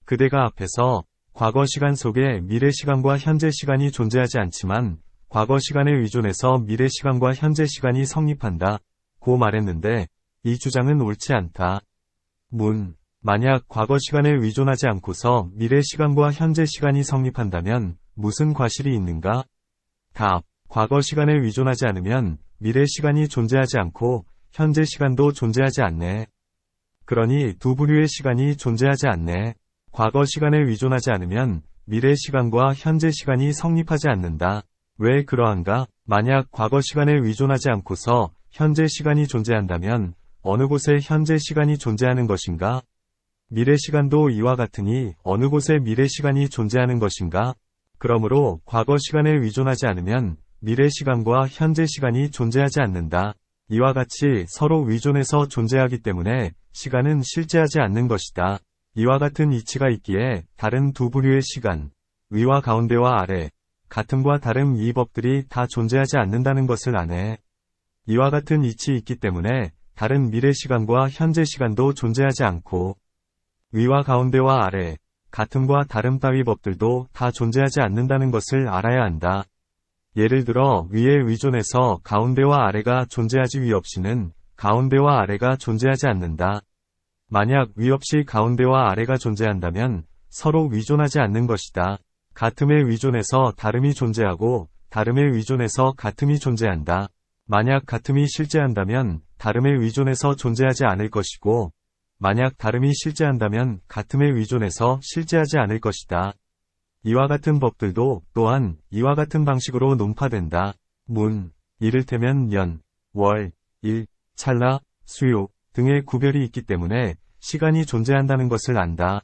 그대가 앞에서 과거 시간 속에 미래 시간과 현재 시간이 존재하지 않지만 과거 시간에 의존해서 미래 시간과 현재 시간이 성립한다 고 말했는데 이 주장은 옳지 않다. 만약 과거 시간에 의존하지 않고서 미래 시간과 현재 시간이 성립한다면 무슨 과실이 있는가? 답. 과거 시간에 의존하지 않으면 미래 시간이 존재하지 않고 현재 시간도 존재하지 않네. 그러니 두 부류의 시간이 존재하지 않네. 과거 시간에 의존하지 않으면 미래 시간과 현재 시간이 성립하지 않는다. 왜 그러한가? 만약 과거 시간에 의존하지 않고서 현재 시간이 존재한다면 어느 곳에 현재 시간이 존재하는 것인가? 미래 시간도 이와 같으니 어느 곳에 미래 시간이 존재하는 것인가? 그러므로 과거 시간에 의존하지 않으면 미래 시간과 현재 시간이 존재하지 않는다. 이와 같이 서로 의존해서 존재하기 때문에 시간은 실제하지 않는 것이다. 이와 같은 이치가 있기에 다른 두 부류의 시간, 위와 가운데와 아래, 같음과 다름 이 법들이 다 존재하지 않는다는 것을 아네. 이와 같은 이치 있기 때문에 다른 미래 시간과 현재 시간도 존재하지 않고 위와 가운데와 아래, 같음과 다름 따위 법들도 다 존재하지 않는다는 것을 알아야 한다. 예를 들어 위에 의존해서 가운데와 아래가 존재하지 위 없이는 가운데와 아래가 존재하지 않는다. 만약 위 없이 가운데와 아래가 존재한다면 서로 의존하지 않는 것이다. 같음에 의존해서 다름이 존재하고 다름에 의존해서 같음이 존재한다. 만약 같음이 실제한다면 다름에 의존해서 존재하지 않을 것이고 만약 다름이 실제한다면 같음에 의존해서 실제하지 않을 것이다. 이와 같은 법들도 또한 이와 같은 방식으로 논파된다. 이를테면 년, 월, 일, 찰나, 수요 등의 구별이 있기 때문에 시간이 존재한다는 것을 안다.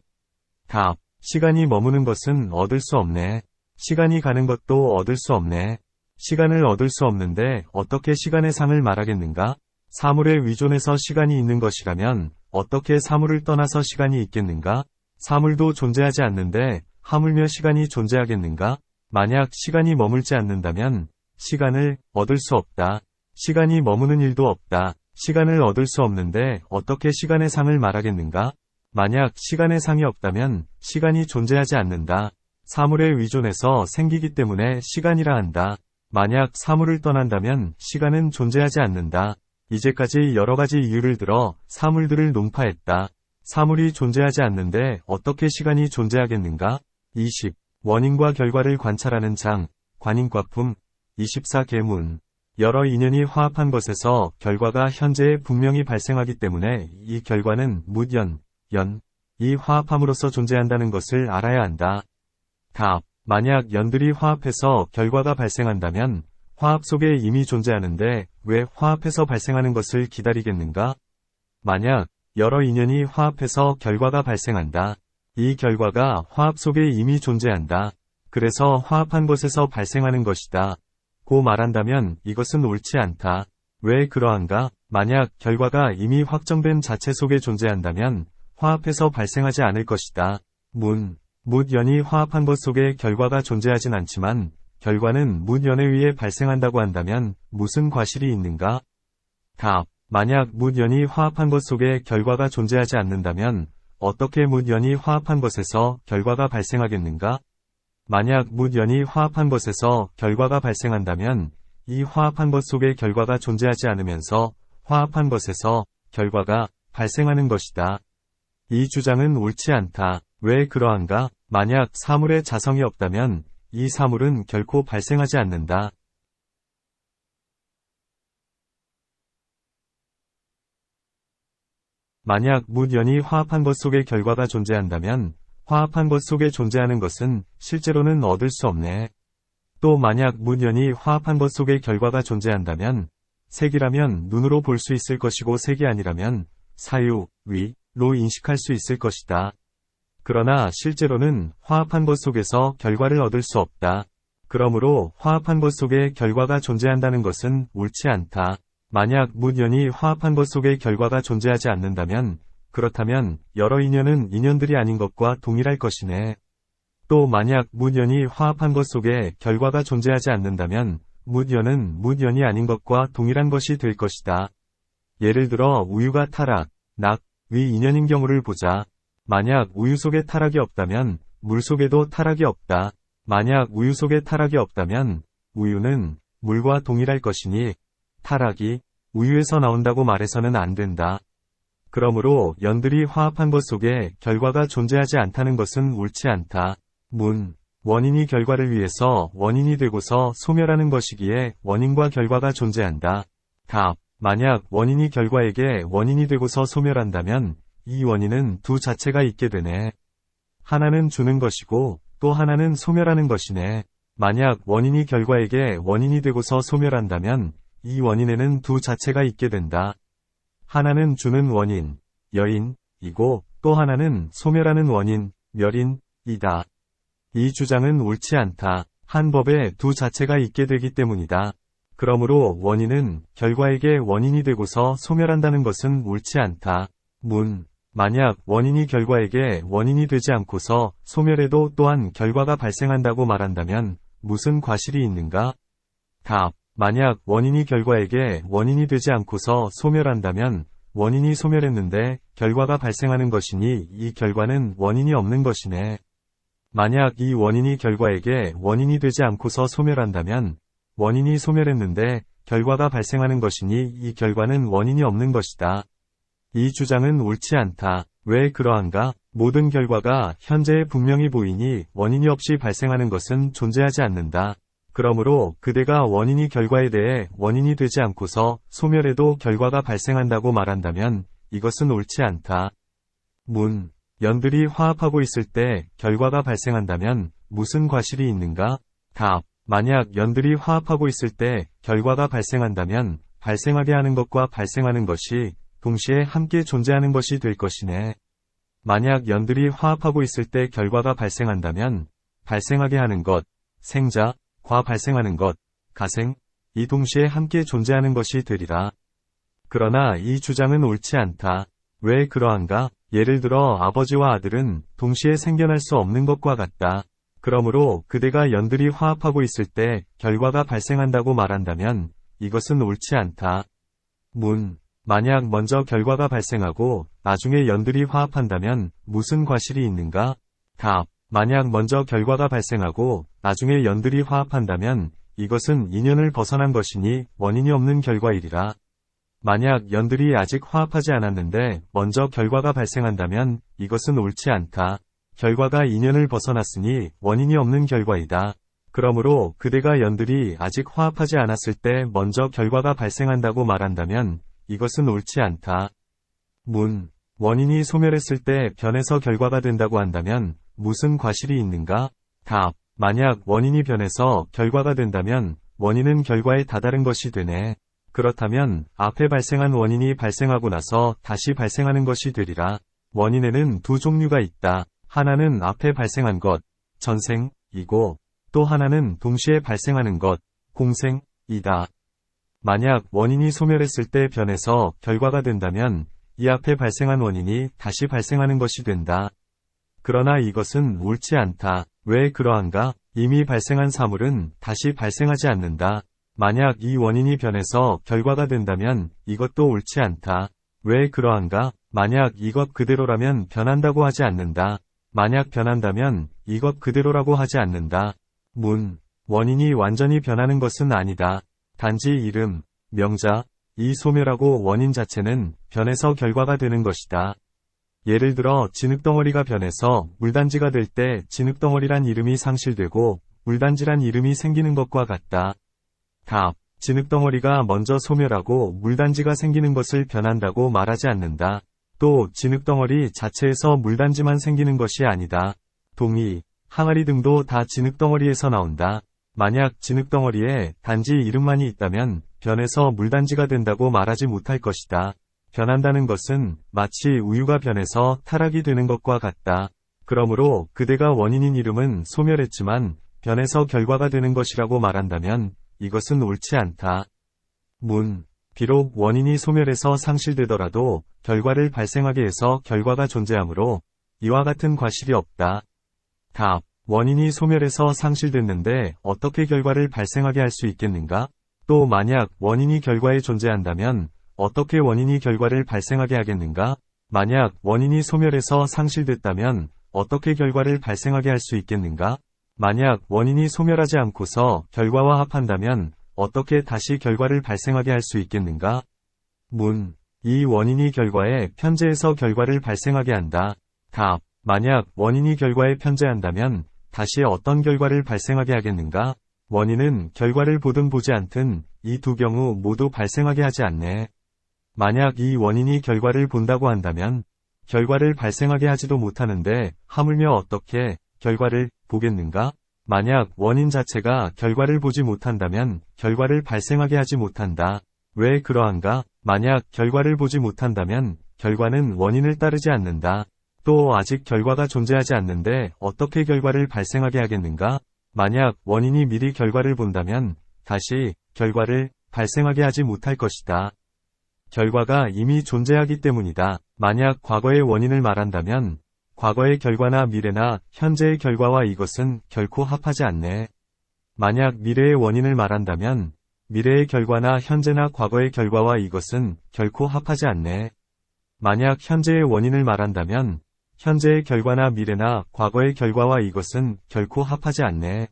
답. 시간이 머무는 것은 얻을 수 없네. 시간이 가는 것도 얻을 수 없네. 시간을 얻을 수 없는데 어떻게 시간의 상을 말하겠는가? 사물에 의존해서 시간이 있는 것이라면 어떻게 사물을 떠나서 시간이 있겠는가? 사물도 존재하지 않는데 하물며 시간이 존재하겠는가? 만약 시간이 머물지 않는다면 시간을 얻을 수 없다. 시간이 머무는 일도 없다. 시간을 얻을 수 없는데 어떻게 시간의 상을 말하겠는가? 만약 시간의 상이 없다면 시간이 존재하지 않는다. 사물에 의존해서 생기기 때문에 시간이라 한다. 만약 사물을 떠난다면 시간은 존재하지 않는다. 이제까지 여러 가지 이유를 들어 사물들을 논파했다. 사물이 존재하지 않는데 어떻게 시간이 존재하겠는가? 20. 원인과 결과를 관찰하는 장, 관인과품, 24계문. 여러 인연이 화합한 것에서 결과가 현재에 분명히 발생하기 때문에 이 결과는 묻연, 이 화합함으로써 존재한다는 것을 알아야 한다. 답. 만약 연들이 화합해서 결과가 발생한다면 화합 속에 이미 존재하는데 왜 화합해서 발생하는 것을 기다리겠는가? 만약 여러 인연이 화합해서 결과가 발생한다. 이 결과가 화합 속에 이미 존재한다. 그래서 화합한 것에서 발생하는 것이다. 고 말한다면 이것은 옳지 않다. 왜 그러한가? 만약 결과가 이미 확정된 자체 속에 존재한다면 화합해서 발생하지 않을 것이다. 묻연이 화합한 것 속에 결과가 존재하진 않지만 결과는 묻연에 의해 발생한다고 한다면 무슨 과실이 있는가? 답. 만약 묻연이 화합한 것 속에 결과가 존재하지 않는다면 어떻게 묻연이 화합한 것에서 결과가 발생하겠는가? 만약 묻연이 화합한 것에서 결과가 발생한다면 이 화합한 것 속에 결과가 존재하지 않으면서 화합한 것에서 결과가 발생하는 것이다. 이 주장은 옳지 않다. 왜 그러한가? 만약 사물에 자성이 없다면 이 사물은 결코 발생하지 않는다. 만약 묻연이 화합한 것 속에 결과가 존재한다면 화합한 것 속에 존재하는 것은 실제로는 얻을 수 없네. 또 만약 묻연이 화합한 것 속에 결과가 존재한다면 색이라면 눈으로 볼 수 있을 것이고 색이 아니라면 사유, 위로 인식할 수 있을 것이다. 그러나 실제로는 화합한 것 속에서 결과를 얻을 수 없다. 그러므로 화합한 것 속에 결과가 존재한다는 것은 옳지 않다. 만약 묻연이 화합한 것 속에 결과가 존재하지 않는다면 그렇다면 여러 인연은 인연들이 아닌 것과 동일할 것이네. 또 만약 묻연이 화합한 것 속에 결과가 존재하지 않는다면 묻연은 묻연이 아닌 것과 동일한 것이 될 것이다. 예를 들어 우유가 타락, 위 인연인 경우를 보자. 만약 우유 속에 타락이 없다면 물 속에도 타락이 없다. 만약 우유 속에 타락이 없다면 우유는 물과 동일할 것이니 타락이 우유에서 나온다고 말해서는 안 된다. 그러므로 연들이 화합한 것 속에 결과가 존재하지 않다는 것은 옳지 않다. 원인이 결과를 위해서 원인이 되고서 소멸하는 것이기에 원인과 결과가 존재한다. 답. 만약 원인이 결과에게 원인이 되고서 소멸한다면 이 원인은 두 자체가 있게 되네. 하나는 주는 것이고 또 하나는 소멸하는 것이네. 만약 원인이 결과에게 원인이 되고서 소멸한다면 이 원인에는 두 자체가 있게 된다. 하나는 주는 원인, 여인이고 또 하나는 소멸하는 원인, 멸인이다. 이 주장은 옳지 않다. 한 법에 두 자체가 있게 되기 때문이다. 그러므로 원인은 결과에게 원인이 되고서 소멸한다는 것은 옳지 않다. 만약 원인이 결과에게 원인이 되지 않고서 소멸해도 또한 결과가 발생한다고 말한다면 무슨 과실이 있는가? 답. 만약 원인이 결과에게 원인이 되지 않고서 소멸한다면 원인이 소멸했는데 결과가 발생하는 것이니 이 결과는 원인이 없는 것이네. 만약 이 원인이 결과에게 원인이 되지 않고서 소멸한다면 원인이 소멸했는데 결과가 발생하는 것이니 이 결과는 원인이 없는 것이다. 이 주장은 옳지 않다. 왜 그러한가? 모든 결과가 현재에 분명히 보이니 원인이 없이 발생하는 것은 존재하지 않는다. 그러므로 그대가 원인이 결과에 대해 원인이 되지 않고서 소멸해도 결과가 발생한다고 말한다면 이것은 옳지 않다. 연들이 화합하고 있을 때 결과가 발생한다면 무슨 과실이 있는가? 답. 만약 연들이 화합하고 있을 때 결과가 발생한다면 발생하게 하는 것과 발생하는 것이 동시에 함께 존재하는 것이 될 것이네. 만약 연들이 화합하고 있을 때 결과가 발생한다면 발생하게 하는 것, 생자, 과 발생하는 것, 가생, 이 동시에 함께 존재하는 것이 되리라. 그러나 이 주장은 옳지 않다. 왜 그러한가? 예를 들어 아버지와 아들은 동시에 생겨날 수 없는 것과 같다. 그러므로 그대가 연들이 화합하고 있을 때 결과가 발생한다고 말한다면 이것은 옳지 않다. 만약 먼저 결과가 발생하고 나중에 연들이 화합한다면 무슨 과실이 있는가? 답. 만약 먼저 결과가 발생하고 나중에 연들이 화합한다면 이것은 인연을 벗어난 것이니 원인이 없는 결과이리라. 만약 연들이 아직 화합하지 않았는데 먼저 결과가 발생한다면 이것은 옳지 않다. 결과가 인연을 벗어났으니 원인이 없는 결과이다. 그러므로 그대가 연들이 아직 화합하지 않았을 때 먼저 결과가 발생한다고 말한다면 이것은 옳지 않다. 문. 원인이 소멸했을 때 변해서 결과가 된다고 한다면 무슨 과실이 있는가? 답. 만약 원인이 변해서 결과가 된다면 원인은 결과에 다다른 것이 되네. 그렇다면 앞에 발생한 원인이 발생하고 나서 다시 발생하는 것이 되리라. 원인에는 두 종류가 있다. 하나는 앞에 발생한 것, 전생이고 또 하나는 동시에 발생하는 것, 공생이다. 만약 원인이 소멸했을 때 변해서 결과가 된다면 이 앞에 발생한 원인이 다시 발생하는 것이 된다. 그러나 이것은 옳지 않다. 왜 그러한가? 이미 발생한 사물은 다시 발생하지 않는다. 만약 이 원인이 변해서 결과가 된다면 이것도 옳지 않다. 왜 그러한가? 만약 이것 그대로라면 변한다고 하지 않는다. 만약 변한다면 이것 그대로라고 하지 않는다. 문. 원인이 완전히 변하는 것은 아니다. 단지 이름, 명자, 이 소멸하고 원인 자체는 변해서 결과가 되는 것이다. 예를 들어 진흙덩어리가 변해서 물단지가 될 때 진흙덩어리란 이름이 상실되고 물단지란 이름이 생기는 것과 같다. 답. 진흙덩어리가 먼저 소멸하고 물단지가 생기는 것을 변한다고 말하지 않는다. 또 진흙덩어리 자체에서 물단지만 생기는 것이 아니다. 동이, 항아리 등도 다 진흙덩어리에서 나온다. 만약 진흙덩어리에 단지 이름만이 있다면 변해서 물단지가 된다고 말하지 못할 것이다. 변한다는 것은 마치 우유가 변해서 타락이 되는 것과 같다. 그러므로 그대가 원인인 이름은 소멸했지만 변해서 결과가 되는 것이라고 말한다면 이것은 옳지 않다. 문. 비록 원인이 소멸해서 상실되더라도 결과를 발생하게 해서 결과가 존재하므로 이와 같은 과실이 없다. 답. 원인이 소멸해서 상실됐는데 어떻게 결과를 발생하게 할 수 있겠는가? 또 만약 원인이 결과에 존재한다면 어떻게 원인이 결과를 발생하게 하겠는가? 만약 원인이 소멸해서 상실됐다면 어떻게 결과를 발생하게 할 수 있겠는가? 만약 원인이 소멸하지 않고서 결과와 합한다면 어떻게 다시 결과를 발생하게 할 수 있겠는가? 문. 이 원인이 결과에 편재해서 결과를 발생하게 한다. 답. 만약 원인이 결과에 편재한다면 다시 어떤 결과를 발생하게 하겠는가? 원인은 결과를 보든 보지 않든 이 두 경우 모두 발생하게 하지 않네. 만약 이 원인이 결과를 본다고 한다면 결과를 발생하게 하지도 못하는데 하물며 어떻게 결과를 보겠는가? 만약 원인 자체가 결과를 보지 못한다면 결과를 발생하게 하지 못한다. 왜 그러한가? 만약 결과를 보지 못한다면 결과는 원인을 따르지 않는다. 또 아직 결과가 존재하지 않는데 어떻게 결과를 발생하게 하겠는가? 만약 원인이 미리 결과를 본다면 다시 결과를 발생하게 하지 못할 것이다. 결과가 이미 존재하기 때문이다. 만약 과거의 원인을 말한다면 과거의 결과나 미래나 현재의 결과와 이것은 결코 합하지 않네. 만약 미래의 원인을 말한다면 미래의 결과나 현재나 과거의 결과와 이것은 결코 합하지 않네. 만약 현재의 원인을 말한다면 현재의 결과나 미래나 과거의 결과와 이것은 결코 합하지 않네.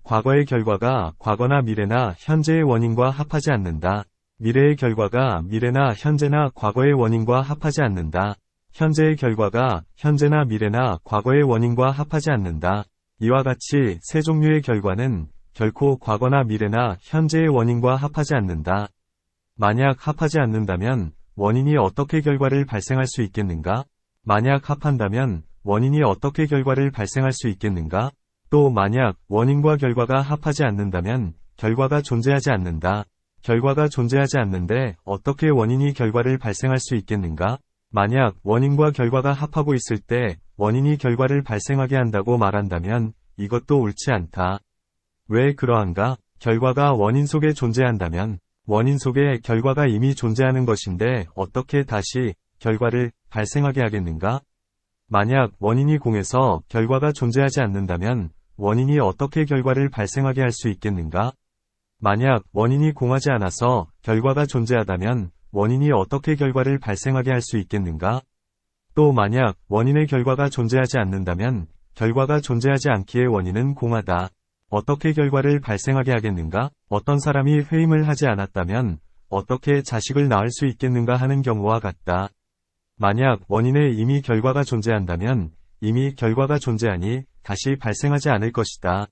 과거의 결과가 과거나 미래나 현재의 원인과 합하지 않는다. 미래의 결과가 미래나 현재나 과거의 원인과 합하지 않는다. 현재의 결과가 현재나 미래나 과거의 원인과 합하지 않는다. 이와 같이 세 종류의 결과는 결코 과거나 미래나 현재의 원인과 합하지 않는다. 만약 합하지 않는다면 원인이 어떻게 결과를 발생할 수 있겠는가? 만약 합한다면 원인이 어떻게 결과를 발생할 수 있겠는가? 또 만약 원인과 결과가 합하지 않는다면 결과가 존재하지 않는다. 결과가 존재하지 않는데 어떻게 원인이 결과를 발생할 수 있겠는가? 만약 원인과 결과가 합하고 있을 때 원인이 결과를 발생하게 한다고 말한다면 이것도 옳지 않다. 왜 그러한가? 결과가 원인 속에 존재한다면 원인 속에 결과가 이미 존재하는 것인데 어떻게 다시 결과를 발생하게 하겠는가? 만약 원인이 공해서 결과가 존재하지 않는다면 원인이 어떻게 결과를 발생하게 할 수 있겠는가? 만약 원인이 공하지 않아서 결과가 존재하다면 원인이 어떻게 결과를 발생하게 할 수 있겠는가? 또 만약 원인의 결과가 존재하지 않는다면 결과가 존재하지 않기에 원인은 공하다. 어떻게 결과를 발생하게 하겠는가? 어떤 사람이 회임을 하지 않았다면 어떻게 자식을 낳을 수 있겠는가 하는 경우와 같다. 만약 원인에 이미 결과가 존재한다면 이미 결과가 존재하니 다시 발생하지 않을 것이다.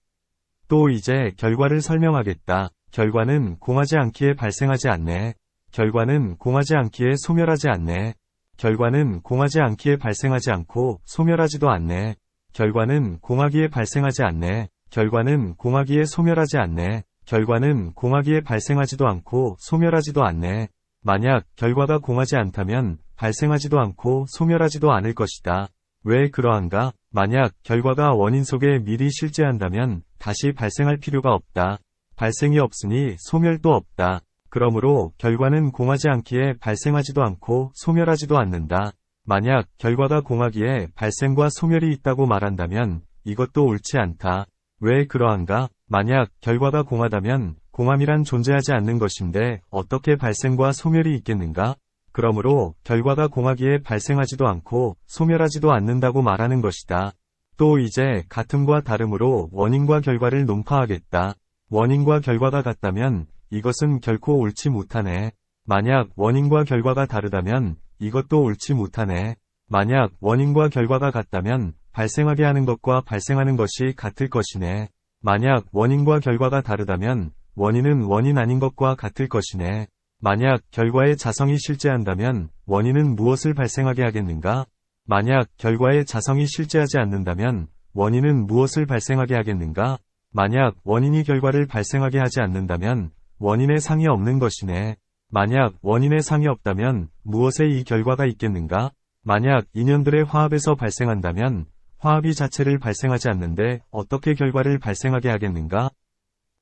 또 이제 결과를 설명하겠다. 결과는 공하지 않기에 발생하지 않네. 결과는 공하지 않기에 소멸하지 않네. 결과는 공하지 않기에 발생하지 않고 소멸하지도 않네. 결과는 공하기에 발생하지 않네. 결과는 공하기에 소멸하지 않네. 결과는 공하기에 발생하지도 않고 소멸하지도 않네. 만약 결과가 공하지 않다면 발생하지도 않고 소멸하지도 않을 것이다. 왜 그러한가? 만약 결과가 원인 속에 미리 실재한다면 다시 발생할 필요가 없다. 발생이 없으니 소멸도 없다. 그러므로 결과는 공하지 않기에 발생하지도 않고 소멸하지도 않는다. 만약 결과가 공하기에 발생과 소멸이 있다고 말한다면 이것도 옳지 않다. 왜 그러한가? 만약 결과가 공하다면 공함이란 존재하지 않는 것인데 어떻게 발생과 소멸이 있겠는가? 그러므로 결과가 공하기에 발생하지도 않고 소멸하지도 않는다고 말하는 것이다. 또 이제 같음과 다름으로 원인과 결과를 논파하겠다. 원인과 결과가 같다면 이것은 결코 옳지 못하네. 만약 원인과 결과가 다르다면 이것도 옳지 못하네. 만약 원인과 결과가 같다면 발생하게 하는 것과 발생하는 것이 같을 것이네. 만약 원인과 결과가 다르다면 원인은 원인 아닌 것과 같을 것이네. 만약 결과의 자성이 실재한다면 원인은 무엇을 발생하게 하겠는가? 만약 결과의 자성이 실재하지 않는다면 원인은 무엇을 발생하게 하겠는가? 만약 원인이 결과를 발생하게 하지 않는다면 원인의 상이 없는 것이네. 만약 원인의 상이 없다면 무엇에 이 결과가 있겠는가? 만약 인연들의 화합에서 발생한다면 화합이 자체를 발생하지 않는데 어떻게 결과를 발생하게 하겠는가?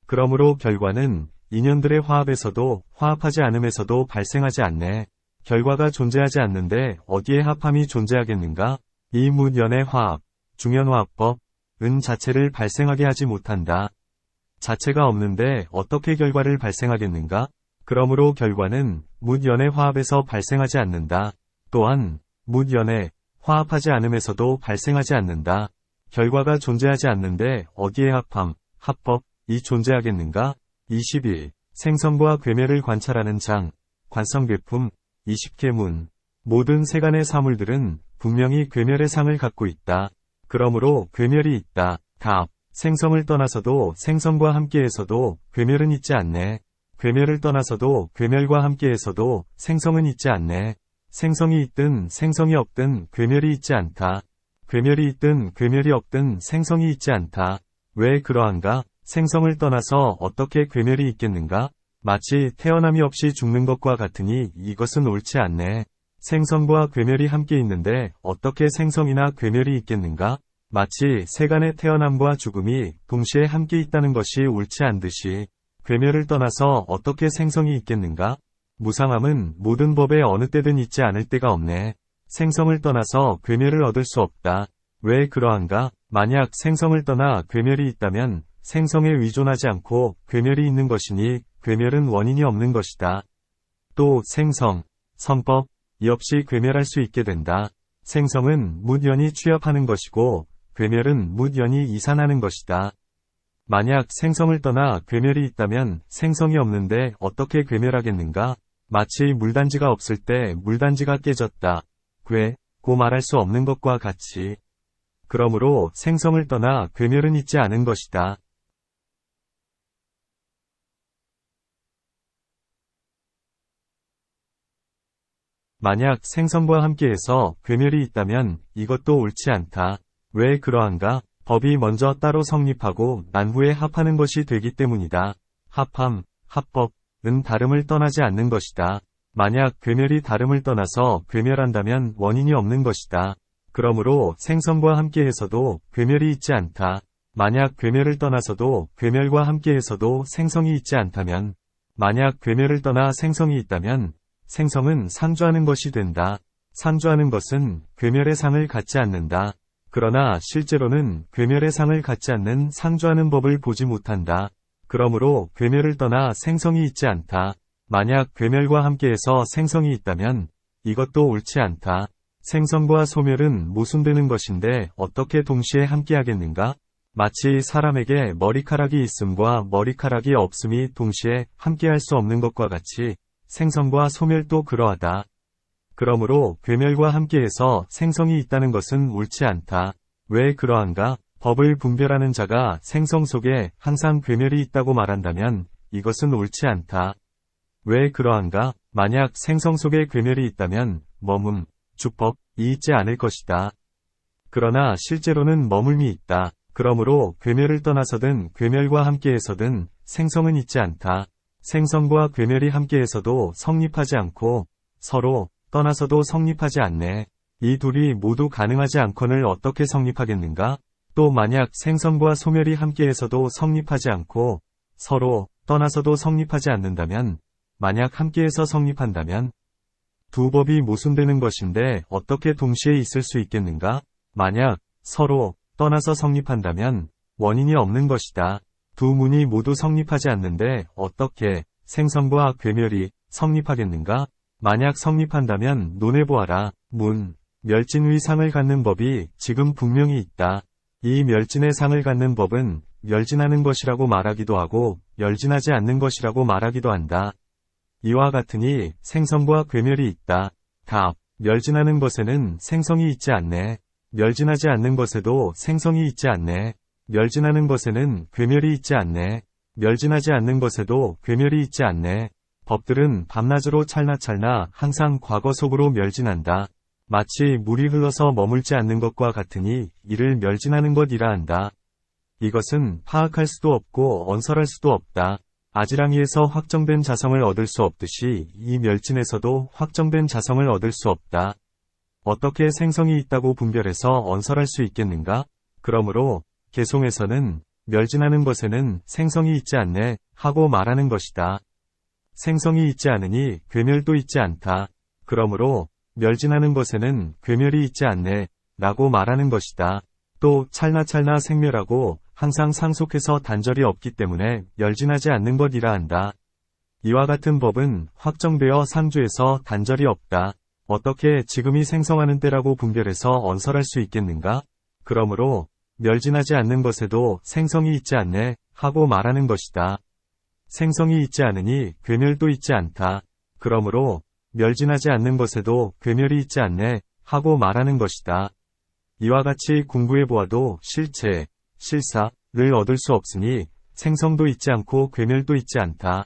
그러므로 결과는 인연들의 화합에서도 화합하지 않음에서도 발생하지 않네. 결과가 존재하지 않는데 어디에 합함이 존재하겠는가? 이 무연의 화합, 중연화합법은 자체를 발생하게 하지 못한다. 자체가 없는데 어떻게 결과를 발생하겠는가? 그러므로 결과는 무연의 화합에서 발생하지 않는다. 또한 무연의 화합하지 않음에서도 발생하지 않는다. 결과가 존재하지 않는데 어디에 합함, 합법이 존재하겠는가? 21. 생성과 괴멸을 관찰하는 장, 관성괴품, 20계문. 모든 세간의 사물들은 분명히 괴멸의 상을 갖고 있다. 그러므로 괴멸이 있다. 답. 생성을 떠나서도 생성과 함께해서도 괴멸은 있지 않네. 괴멸을 떠나서도 괴멸과 함께해서도 생성은 있지 않네. 생성이 있든 생성이 없든 괴멸이 있지 않다. 괴멸이 있든 괴멸이 없든 생성이 있지 않다. 왜 그러한가? 생성을 떠나서 어떻게 괴멸이 있겠는가? 마치 태어남이 없이 죽는 것과 같으니 이것은 옳지 않네. 생성과 괴멸이 함께 있는데 어떻게 생성이나 괴멸이 있겠는가? 마치 세간의 태어남과 죽음이 동시에 함께 있다는 것이 옳지 않듯이 괴멸을 떠나서 어떻게 생성이 있겠는가? 무상함은 모든 법에 어느 때든 있지 않을 때가 없네. 생성을 떠나서 괴멸을 얻을 수 없다. 왜 그러한가? 만약 생성을 떠나 괴멸이 있다면 생성에 위존하지 않고 괴멸이 있는 것이니 괴멸은 원인이 없는 것이다. 또 생성, 선법이 없이 괴멸할 수 있게 된다. 생성은 무연히 취합하는 것이고 괴멸은 무연히 이산하는 것이다. 만약 생성을 떠나 괴멸이 있다면 생성이 없는데 어떻게 괴멸하겠는가? 마치 물단지가 없을 때 물단지가 깨졌다. 고 말할 수 없는 것과 같이. 그러므로 생성을 떠나 괴멸은 있지 않은 것이다. 만약 생성과 함께해서 괴멸이 있다면 이것도 옳지 않다. 왜 그러한가? 법이 먼저 따로 성립하고 난 후에 합하는 것이 되기 때문이다. 합함, 합법은 다름을 떠나지 않는 것이다. 만약 괴멸이 다름을 떠나서 괴멸한다면 원인이 없는 것이다. 그러므로 생성과 함께해서도 괴멸이 있지 않다. 만약 괴멸을 떠나서도 괴멸과 함께해서도 생성이 있지 않다면, 만약 괴멸을 떠나 생성이 있다면 생성은 상주하는 것이 된다. 상주하는 것은 괴멸의 상을 갖지 않는다. 그러나 실제로는 괴멸의 상을 갖지 않는 상주하는 법을 보지 못한다. 그러므로 괴멸을 떠나 생성이 있지 않다. 만약 괴멸과 함께해서 생성이 있다면 이것도 옳지 않다. 생성과 소멸은 모순되는 것인데 어떻게 동시에 함께하겠는가? 마치 사람에게 머리카락이 있음과 머리카락이 없음이 동시에 함께할 수 없는 것과 같이 생성과 소멸도 그러하다. 그러므로 괴멸과 함께해서 생성이 있다는 것은 옳지 않다. 왜 그러한가? 법을 분별하는 자가 생성 속에 항상 괴멸이 있다고 말한다면 이것은 옳지 않다. 왜 그러한가? 만약 생성 속에 괴멸이 있다면 머문, 주법이 있지 않을 것이다. 그러나 실제로는 머물미 있다. 그러므로 괴멸을 떠나서든 괴멸과 함께해서든 생성은 있지 않다. 생성과 괴멸이 함께해서도 성립하지 않고 서로 떠나서도 성립하지 않네. 이 둘이 모두 가능하지 않거늘 어떻게 성립하겠는가? 또 만약 생성과 소멸이 함께해서도 성립하지 않고 서로 떠나서도 성립하지 않는다면, 만약 함께해서 성립한다면 두 법이 모순되는 것인데 어떻게 동시에 있을 수 있겠는가? 만약 서로 떠나서 성립한다면 원인이 없는 것이다. 두 문이 모두 성립하지 않는데 어떻게 생성과 괴멸이 성립하겠는가? 만약 성립한다면 논해보아라. 문, 멸진의 상을 갖는 법이 지금 분명히 있다. 이 멸진의 상을 갖는 법은 멸진하는 것이라고 말하기도 하고 멸진하지 않는 것이라고 말하기도 한다. 이와 같으니 생성과 괴멸이 있다. 답, 멸진하는 것에는 생성이 있지 않네. 멸진하지 않는 것에도 생성이 있지 않네. 멸진하는 것에는 괴멸이 있지 않네. 멸진하지 않는 것에도 괴멸이 있지 않네. 법들은 밤낮으로 찰나찰나 항상 과거 속으로 멸진한다. 마치 물이 흘러서 머물지 않는 것과 같으니 이를 멸진하는 것이라 한다. 이것은 파악할 수도 없고 언설할 수도 없다. 아지랑이에서 확정된 자성을 얻을 수 없듯이 이 멸진에서도 확정된 자성을 얻을 수 없다. 어떻게 생성이 있다고 분별해서 언설할 수 있겠는가? 그러므로 개송에서는 멸진하는 것에는 생성이 있지 않네 하고 말하는 것이다. 생성이 있지 않으니 괴멸도 있지 않다. 그러므로 멸진하는 것에는 괴멸이 있지 않네 라고 말하는 것이다. 또 찰나찰나 생멸하고 항상 상속해서 단절이 없기 때문에 멸진하지 않는 것이라 한다. 이와 같은 법은 확정되어 상주에서 단절이 없다. 어떻게 지금이 생성하는 때라고 분별해서 언설할 수 있겠는가? 그러므로 멸진하지 않는 것에도 생성이 있지 않네 하고 말하는 것이다. 생성이 있지 않으니 괴멸도 있지 않다. 그러므로 멸진하지 않는 것에도 괴멸이 있지 않네 하고 말하는 것이다. 이와 같이 공부해보아도 실체, 실사를 얻을 수 없으니 생성도 있지 않고 괴멸도 있지 않다.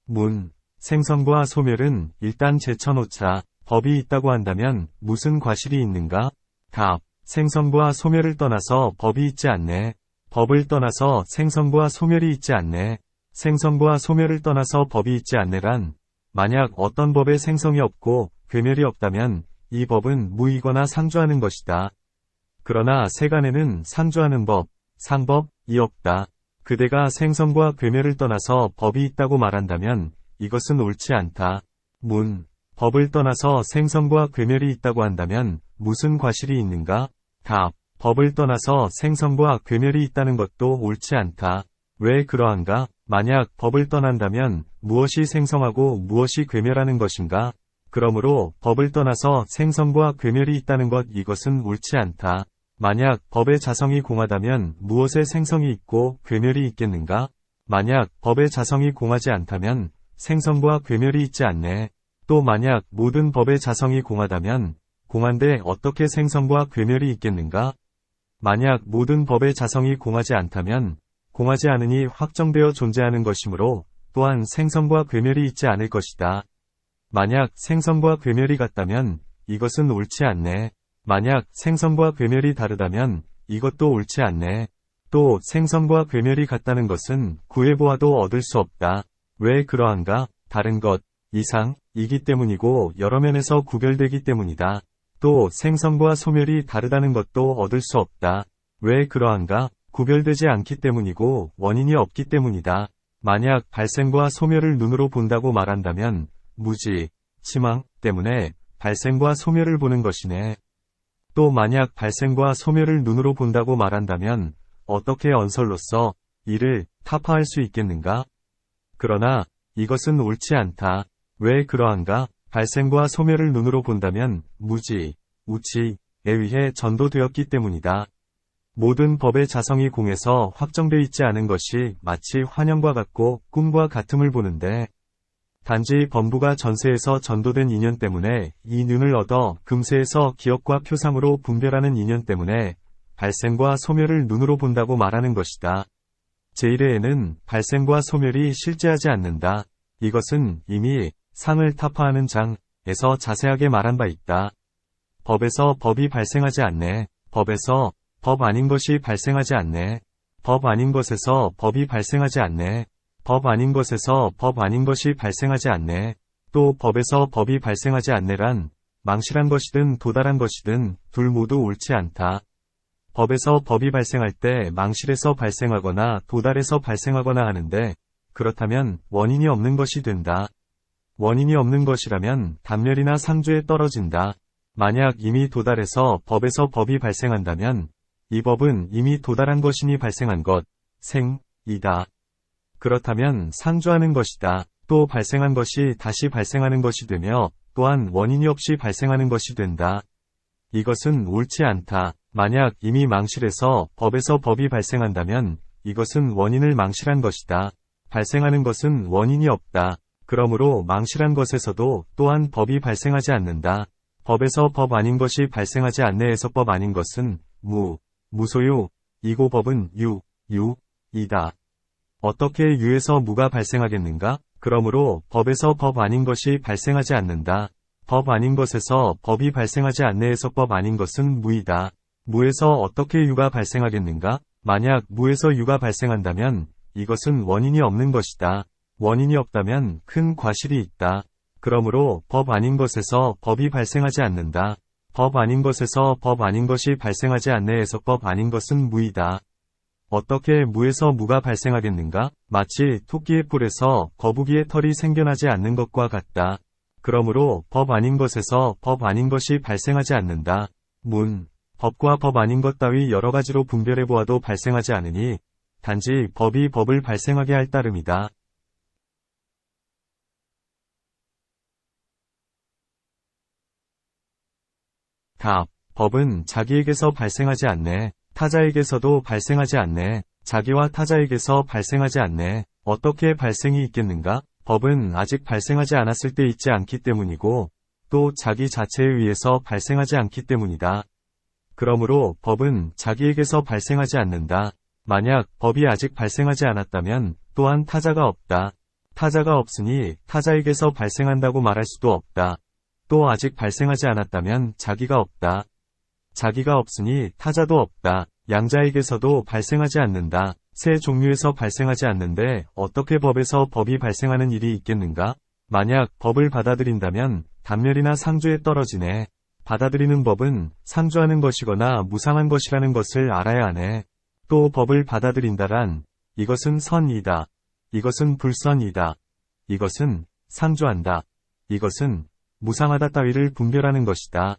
문, 생성과 소멸은 일단 제쳐놓자. 법이 있다고 한다면 무슨 과실이 있는가? 답, 생성과 소멸을 떠나서 법이 있지 않네. 법을 떠나서 생성과 소멸이 있지 않네. 생성과 소멸을 떠나서 법이 있지 않네란, 만약 어떤 법에 생성이 없고 괴멸이 없다면 이 법은 무이거나 상주하는 것이다. 그러나 세간에는 상주하는 법, 상법이 없다. 그대가 생성과 괴멸을 떠나서 법이 있다고 말한다면 이것은 옳지 않다. 문, 법을 떠나서 생성과 괴멸이 있다고 한다면 무슨 과실이 있는가? 답, 법을 떠나서 생성과 괴멸이 있다는 것도 옳지 않다. 왜 그러한가? 만약 법을 떠난다면 무엇이 생성하고 무엇이 괴멸하는 것인가? 그러므로 법을 떠나서 생성과 괴멸이 있다는 것 이것은 옳지 않다. 만약 법의 자성이 공하다면 무엇에 생성이 있고 괴멸이 있겠는가? 만약 법의 자성이 공하지 않다면 생성과 괴멸이 있지 않네. 또 만약 모든 법의 자성이 공하다면 공한데 어떻게 생성과 괴멸이 있겠는가? 만약 모든 법의 자성이 공하지 않다면 공하지 않으니 확정되어 존재하는 것이므로 또한 생성과 괴멸이 있지 않을 것이다. 만약 생성과 괴멸이 같다면 이것은 옳지 않네. 만약 생성과 괴멸이 다르다면 이것도 옳지 않네. 또 생성과 괴멸이 같다는 것은 구해보아도 얻을 수 없다. 왜 그러한가? 다른 것, 이상이기 때문이고 여러 면에서 구별되기 때문이다. 또 생성과 소멸이 다르다는 것도 얻을 수 없다. 왜 그러한가? 구별되지 않기 때문이고 원인이 없기 때문이다. 만약 발생과 소멸을 눈으로 본다고 말한다면 무지, 치망 때문에 발생과 소멸을 보는 것이네. 또 만약 발생과 소멸을 눈으로 본다고 말한다면 어떻게 언설로서 이를 타파할 수 있겠는가? 그러나 이것은 옳지 않다. 왜 그러한가? 발생과 소멸을 눈으로 본다면 무지, 우치에 의해 전도되었기 때문이다. 모든 법의 자성이 공에서 확정되어 있지 않은 것이 마치 환영과 같고 꿈과 같음을 보는데 단지 범부가 전세에서 전도된 인연 때문에 이 눈을 얻어 금세에서 기업과 표상으로 분별하는 인연 때문에 발생과 소멸을 눈으로 본다고 말하는 것이다. 제1회에는 발생과 소멸이 실제하지 않는다. 이것은 이미 상을 타파하는 장에서 자세하게 말한 바 있다. 법에서 법이 발생하지 않네. 법에서 법 아닌 것이 발생하지 않네. 법 아닌 것에서 법이 발생하지 않네. 법 아닌 것에서 법 아닌 것이 발생하지 않네. 또 법에서 법이 발생하지 않네란 망실한 것이든 도달한 것이든 둘 모두 옳지 않다. 법에서 법이 발생할 때 망실에서 발생하거나 도달에서 발생하거나 하는데 그렇다면 원인이 없는 것이 된다. 원인이 없는 것이라면 단멸이나 상조에 떨어진다. 만약 이미 도달해서 법에서 법이 발생한다면 이 법은 이미 도달한 것이니 발생한 것, 생이다. 그렇다면 상조하는 것이다. 또 발생한 것이 다시 발생하는 것이 되며 또한 원인이 없이 발생하는 것이 된다. 이것은 옳지 않다. 만약 이미 망실해서 법에서 법이 발생한다면 이것은 원인을 망실한 것이다. 발생하는 것은 원인이 없다. 그러므로 망실한 것에서도 또한 법이 발생하지 않는다. 법에서 법 아닌 것이 발생하지 않네에서 법 아닌 것은 무소유, 이고 법은 유이다. 어떻게 유에서 무가 발생하겠는가? 그러므로 법에서 법 아닌 것이 발생하지 않는다. 법 아닌 것에서 법이 발생하지 않네에서 법 아닌 것은 무이다. 무에서 어떻게 유가 발생하겠는가? 만약 무에서 유가 발생한다면 이것은 원인이 없는 것이다. 원인이 없다면 큰 과실이 있다. 그러므로 법 아닌 것에서 법이 발생하지 않는다. 법 아닌 것에서 법 아닌 것이 발생하지 않네에서 법 아닌 것은 무이다. 어떻게 무에서 무가 발생하겠는가? 마치 토끼의 뿔에서 거북이의 털이 생겨나지 않는 것과 같다. 그러므로 법 아닌 것에서 법 아닌 것이 발생하지 않는다. 법과 법 아닌 것 따위 여러 가지로 분별해 보아도 발생하지 않으니 단지 법이 법을 발생하게 할 따름이다. 답. 법은 자기에게서 발생하지 않네. 타자에게서도 발생하지 않네. 자기와 타자에게서 발생하지 않네. 어떻게 발생이 있겠는가? 법은 아직 발생하지 않았을 때 있지 않기 때문이고 또 자기 자체에 의해서 발생하지 않기 때문이다. 그러므로 법은 자기에게서 발생하지 않는다. 만약 법이 아직 발생하지 않았다면 또한 타자가 없다. 타자가 없으니 타자에게서 발생한다고 말할 수도 없다. 또 아직 발생하지 않았다면 자기가 없다. 자기가 없으니 타자도 없다. 양자에게서도 발생하지 않는다. 세 종류에서 발생하지 않는데 어떻게 법에서 법이 발생하는 일이 있겠는가? 만약 법을 받아들인다면 단멸이나 상조에 떨어지네. 받아들이는 법은 상조하는 것이거나 무상한 것이라는 것을 알아야 하네. 또 법을 받아들인다란 이것은 선이다. 이것은 불선이다. 이것은 상조한다. 이것은 무상하다 따위를 분별하는 것이다.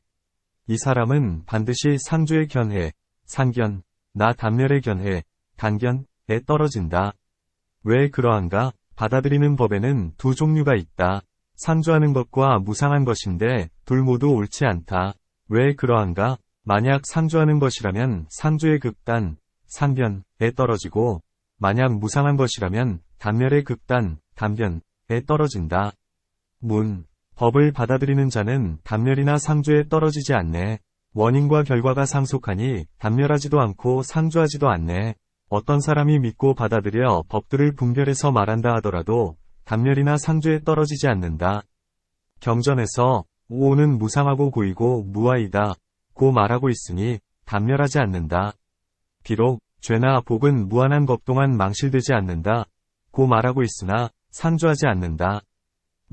이 사람은 반드시 상조에 견해, 상견, 나 단멸에 견해, 단견에 떨어진다. 왜 그러한가? 받아들이는 법에는 두 종류가 있다. 상조하는 것과 무상한 것인데 둘 모두 옳지 않다. 왜 그러한가? 만약 상조하는 것이라면 상조의 극단, 상견에 떨어지고 만약 무상한 것이라면 단멸의 극단, 단견에 떨어진다. 법을 받아들이는 자는 단멸이나 상조에 떨어지지 않네. 원인과 결과가 상속하니 단멸하지도 않고 상조하지도 않네. 어떤 사람이 믿고 받아들여 법들을 분별해서 말한다 하더라도 단멸이나 상조에 떨어지지 않는다. 경전에서 오는 무상하고 고이고 무아이다 고 말하고 있으니 단멸하지 않는다. 비록 죄나 복은 무한한 법 동안 망실되지 않는다 고 말하고 있으나 상조하지 않는다.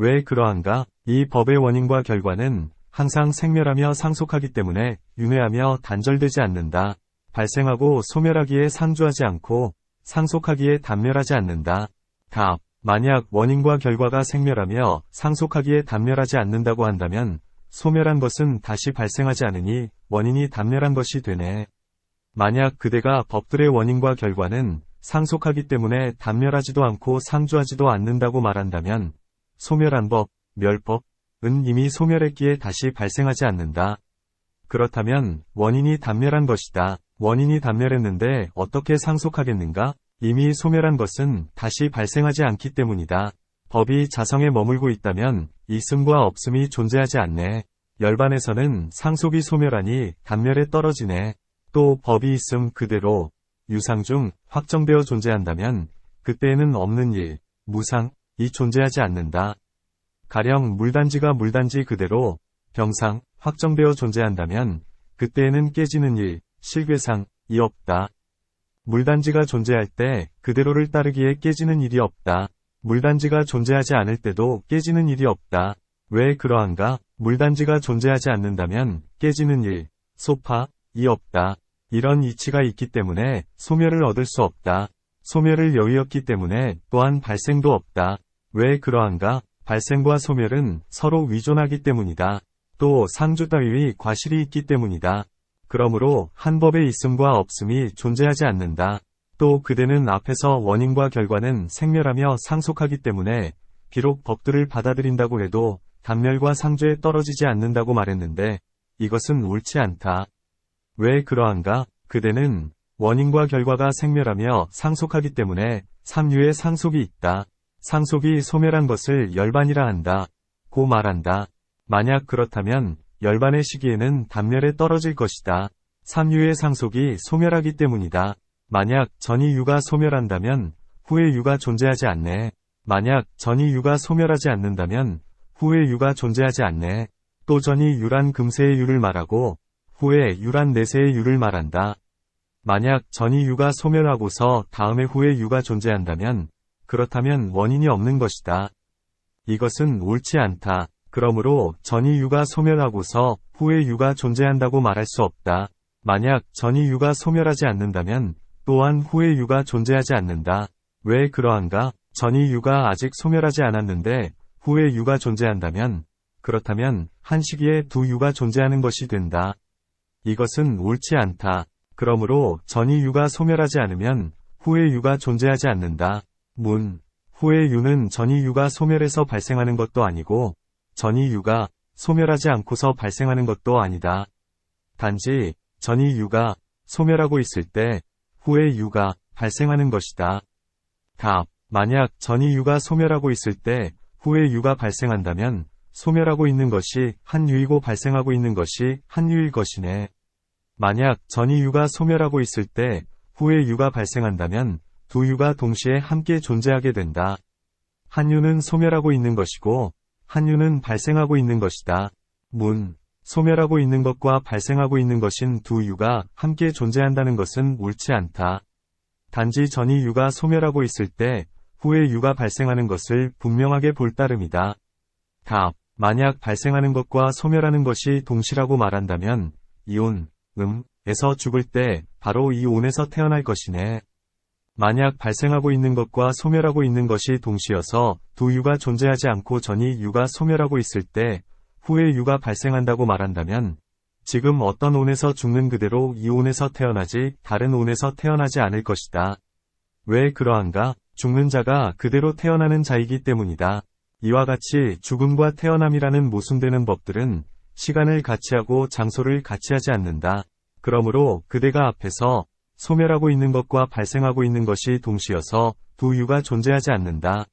왜 그러한가? 이 법의 원인과 결과는 항상 생멸하며 상속하기 때문에 윤회하며 단절되지 않는다. 발생하고 소멸하기에 상조하지 않고 상속하기에 단멸하지 않는다. 답. 만약 원인과 결과가 생멸하며 상속하기에 단멸하지 않는다고 한다면 소멸한 것은 다시 발생하지 않으니 원인이 단멸한 것이 되네. 만약 그대가 법들의 원인과 결과는 상속하기 때문에 단멸하지도 않고 상조하지도 않는다고 말한다면 소멸한 법, 멸법은 이미 소멸했기에 다시 발생하지 않는다. 그렇다면 원인이 단멸한 것이다. 원인이 단멸했는데 어떻게 상속하겠는가? 이미 소멸한 것은 다시 발생하지 않기 때문이다. 법이 자성에 머물고 있다면 있음과 없음이 존재하지 않네. 열반에서는 상속이 소멸하니 단멸에 떨어지네. 또 법이 있음 그대로 유상 중 확정되어 존재한다면 그때에는 없는 일, 무상이 존재하지 않는다. 가령 물단지가 물단지 그대로 병상, 확정되어 존재한다면 그때에는 깨지는 일, 실괴상이 없다. 물단지가 존재할 때 그대로를 따르기에 깨지는 일이 없다. 물단지가 존재하지 않을 때도 깨지는 일이 없다. 왜 그러한가? 물단지가 존재하지 않는다면 깨지는 일, 소파이 없다. 이런 이치가 있기 때문에 소멸을 얻을 수 없다. 소멸을 여의었기 때문에 또한 발생도 없다. 왜 그러한가? 발생과 소멸은 서로 위존하기 때문이다. 또 상주 따위의 과실이 있기 때문이다. 그러므로 한 법의 있음과 없음이 존재하지 않는다. 또 그대는 앞에서 원인과 결과는 생멸하며 상속하기 때문에 비록 법들을 받아들인다고 해도 단멸과 상주에 떨어지지 않는다고 말했는데 이것은 옳지 않다. 왜 그러한가? 그대는 원인과 결과가 생멸하며 상속하기 때문에 삼류의 상속이 있다. 상속이 소멸한 것을 열반이라 한다. 고 말한다. 만약 그렇다면 열반의 시기에는 단멸에 떨어질 것이다. 삼류의 상속이 소멸하기 때문이다. 만약 전이유가 소멸한다면 후의 유가 존재하지 않네. 만약 전이유가 소멸하지 않는다면 후의 유가 존재하지 않네. 또 전이유란 금세의 유를 말하고 후의 유란 내세의 유를 말한다. 만약 전이유가 소멸하고서 다음에 후의 유가 존재한다면 그렇다면 원인이 없는 것이다. 이것은 옳지 않다. 그러므로 전이유가 소멸하고서 후의 유가 존재한다고 말할 수 없다. 만약 전이유가 소멸하지 않는다면 또한 후의 유가 존재하지 않는다. 왜 그러한가? 전이유가 아직 소멸하지 않았는데 후의 유가 존재한다면 그렇다면 한 시기에 두 유가 존재하는 것이 된다. 이것은 옳지 않다. 그러므로 전이유가 소멸하지 않으면 후의 유가 존재하지 않는다. 후의 유는 전이유가 소멸해서 발생하는 것도 아니고 전이유가 소멸하지 않고서 발생하는 것도 아니다. 단지 전이유가 소멸하고 있을 때 후의 유가 발생하는 것이다. 답. 만약 전이유가 소멸하고 있을 때 후의 유가 발생한다면 소멸하고 있는 것이 한 유이고 발생하고 있는 것이 한 유일 것이네. 만약 전이유가 소멸하고 있을 때 후의 유가 발생한다면 두 유가 동시에 함께 존재하게 된다. 한 유는 소멸하고 있는 것이고 한 유는 발생하고 있는 것이다. 소멸하고 있는 것과 발생하고 있는 것인 두 유가 함께 존재한다는 것은 옳지 않다. 단지 전이유가 소멸하고 있을 때 후의 유가 발생하는 것을 분명하게 볼 따름이다. 답. 만약 발생하는 것과 소멸하는 것이 동시라고 말한다면 이온, 에서 죽을 때 바로 이 온에서 태어날 것이네. 만약 발생하고 있는 것과 소멸하고 있는 것이 동시여서 두 유가 존재하지 않고 전이 유가 소멸하고 있을 때 후의 유가 발생한다고 말한다면 지금 어떤 온에서 죽는 그대로 이 온에서 태어나지 다른 온에서 태어나지 않을 것이다. 왜 그러한가? 죽는 자가 그대로 태어나는 자이기 때문이다. 이와 같이 죽음과 태어남이라는 모순되는 법들은 시간을 같이 하고 장소를 같이 하지 않는다. 그러므로 그대가 앞에서 소멸하고 있는 것과 발생하고 있는 것이 동시여서 두 유가 존재하지 않는다.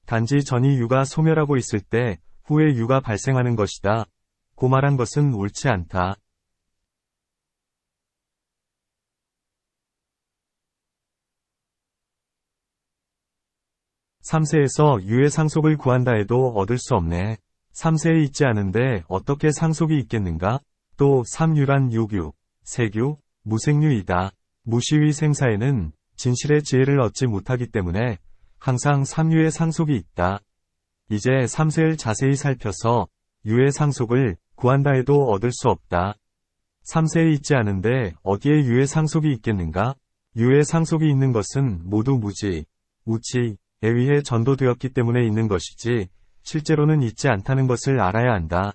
단지 전이 유가 소멸하고 있을 때 후의 유가 발생하는 것이다. 고 말한 것은 옳지 않다. 3세에서 유의 상속을 구한다 해도 얻을 수 없네. 3세에 있지 않은데 어떻게 상속이 있겠는가? 또 3유란 유규, 세규, 무생유이다. 무시의 생사에는 진실의 지혜를 얻지 못하기 때문에 항상 3유의 상속이 있다. 이제 3세를 자세히 살펴서 유의 상속을 구한다 해도 얻을 수 없다. 3세에 있지 않은데 어디에 유의 상속이 있겠는가? 유의 상속이 있는 것은 모두 무지, 우치에 의해 전도되었기 때문에 있는 것이지 실제로는 있지 않다는 것을 알아야 한다.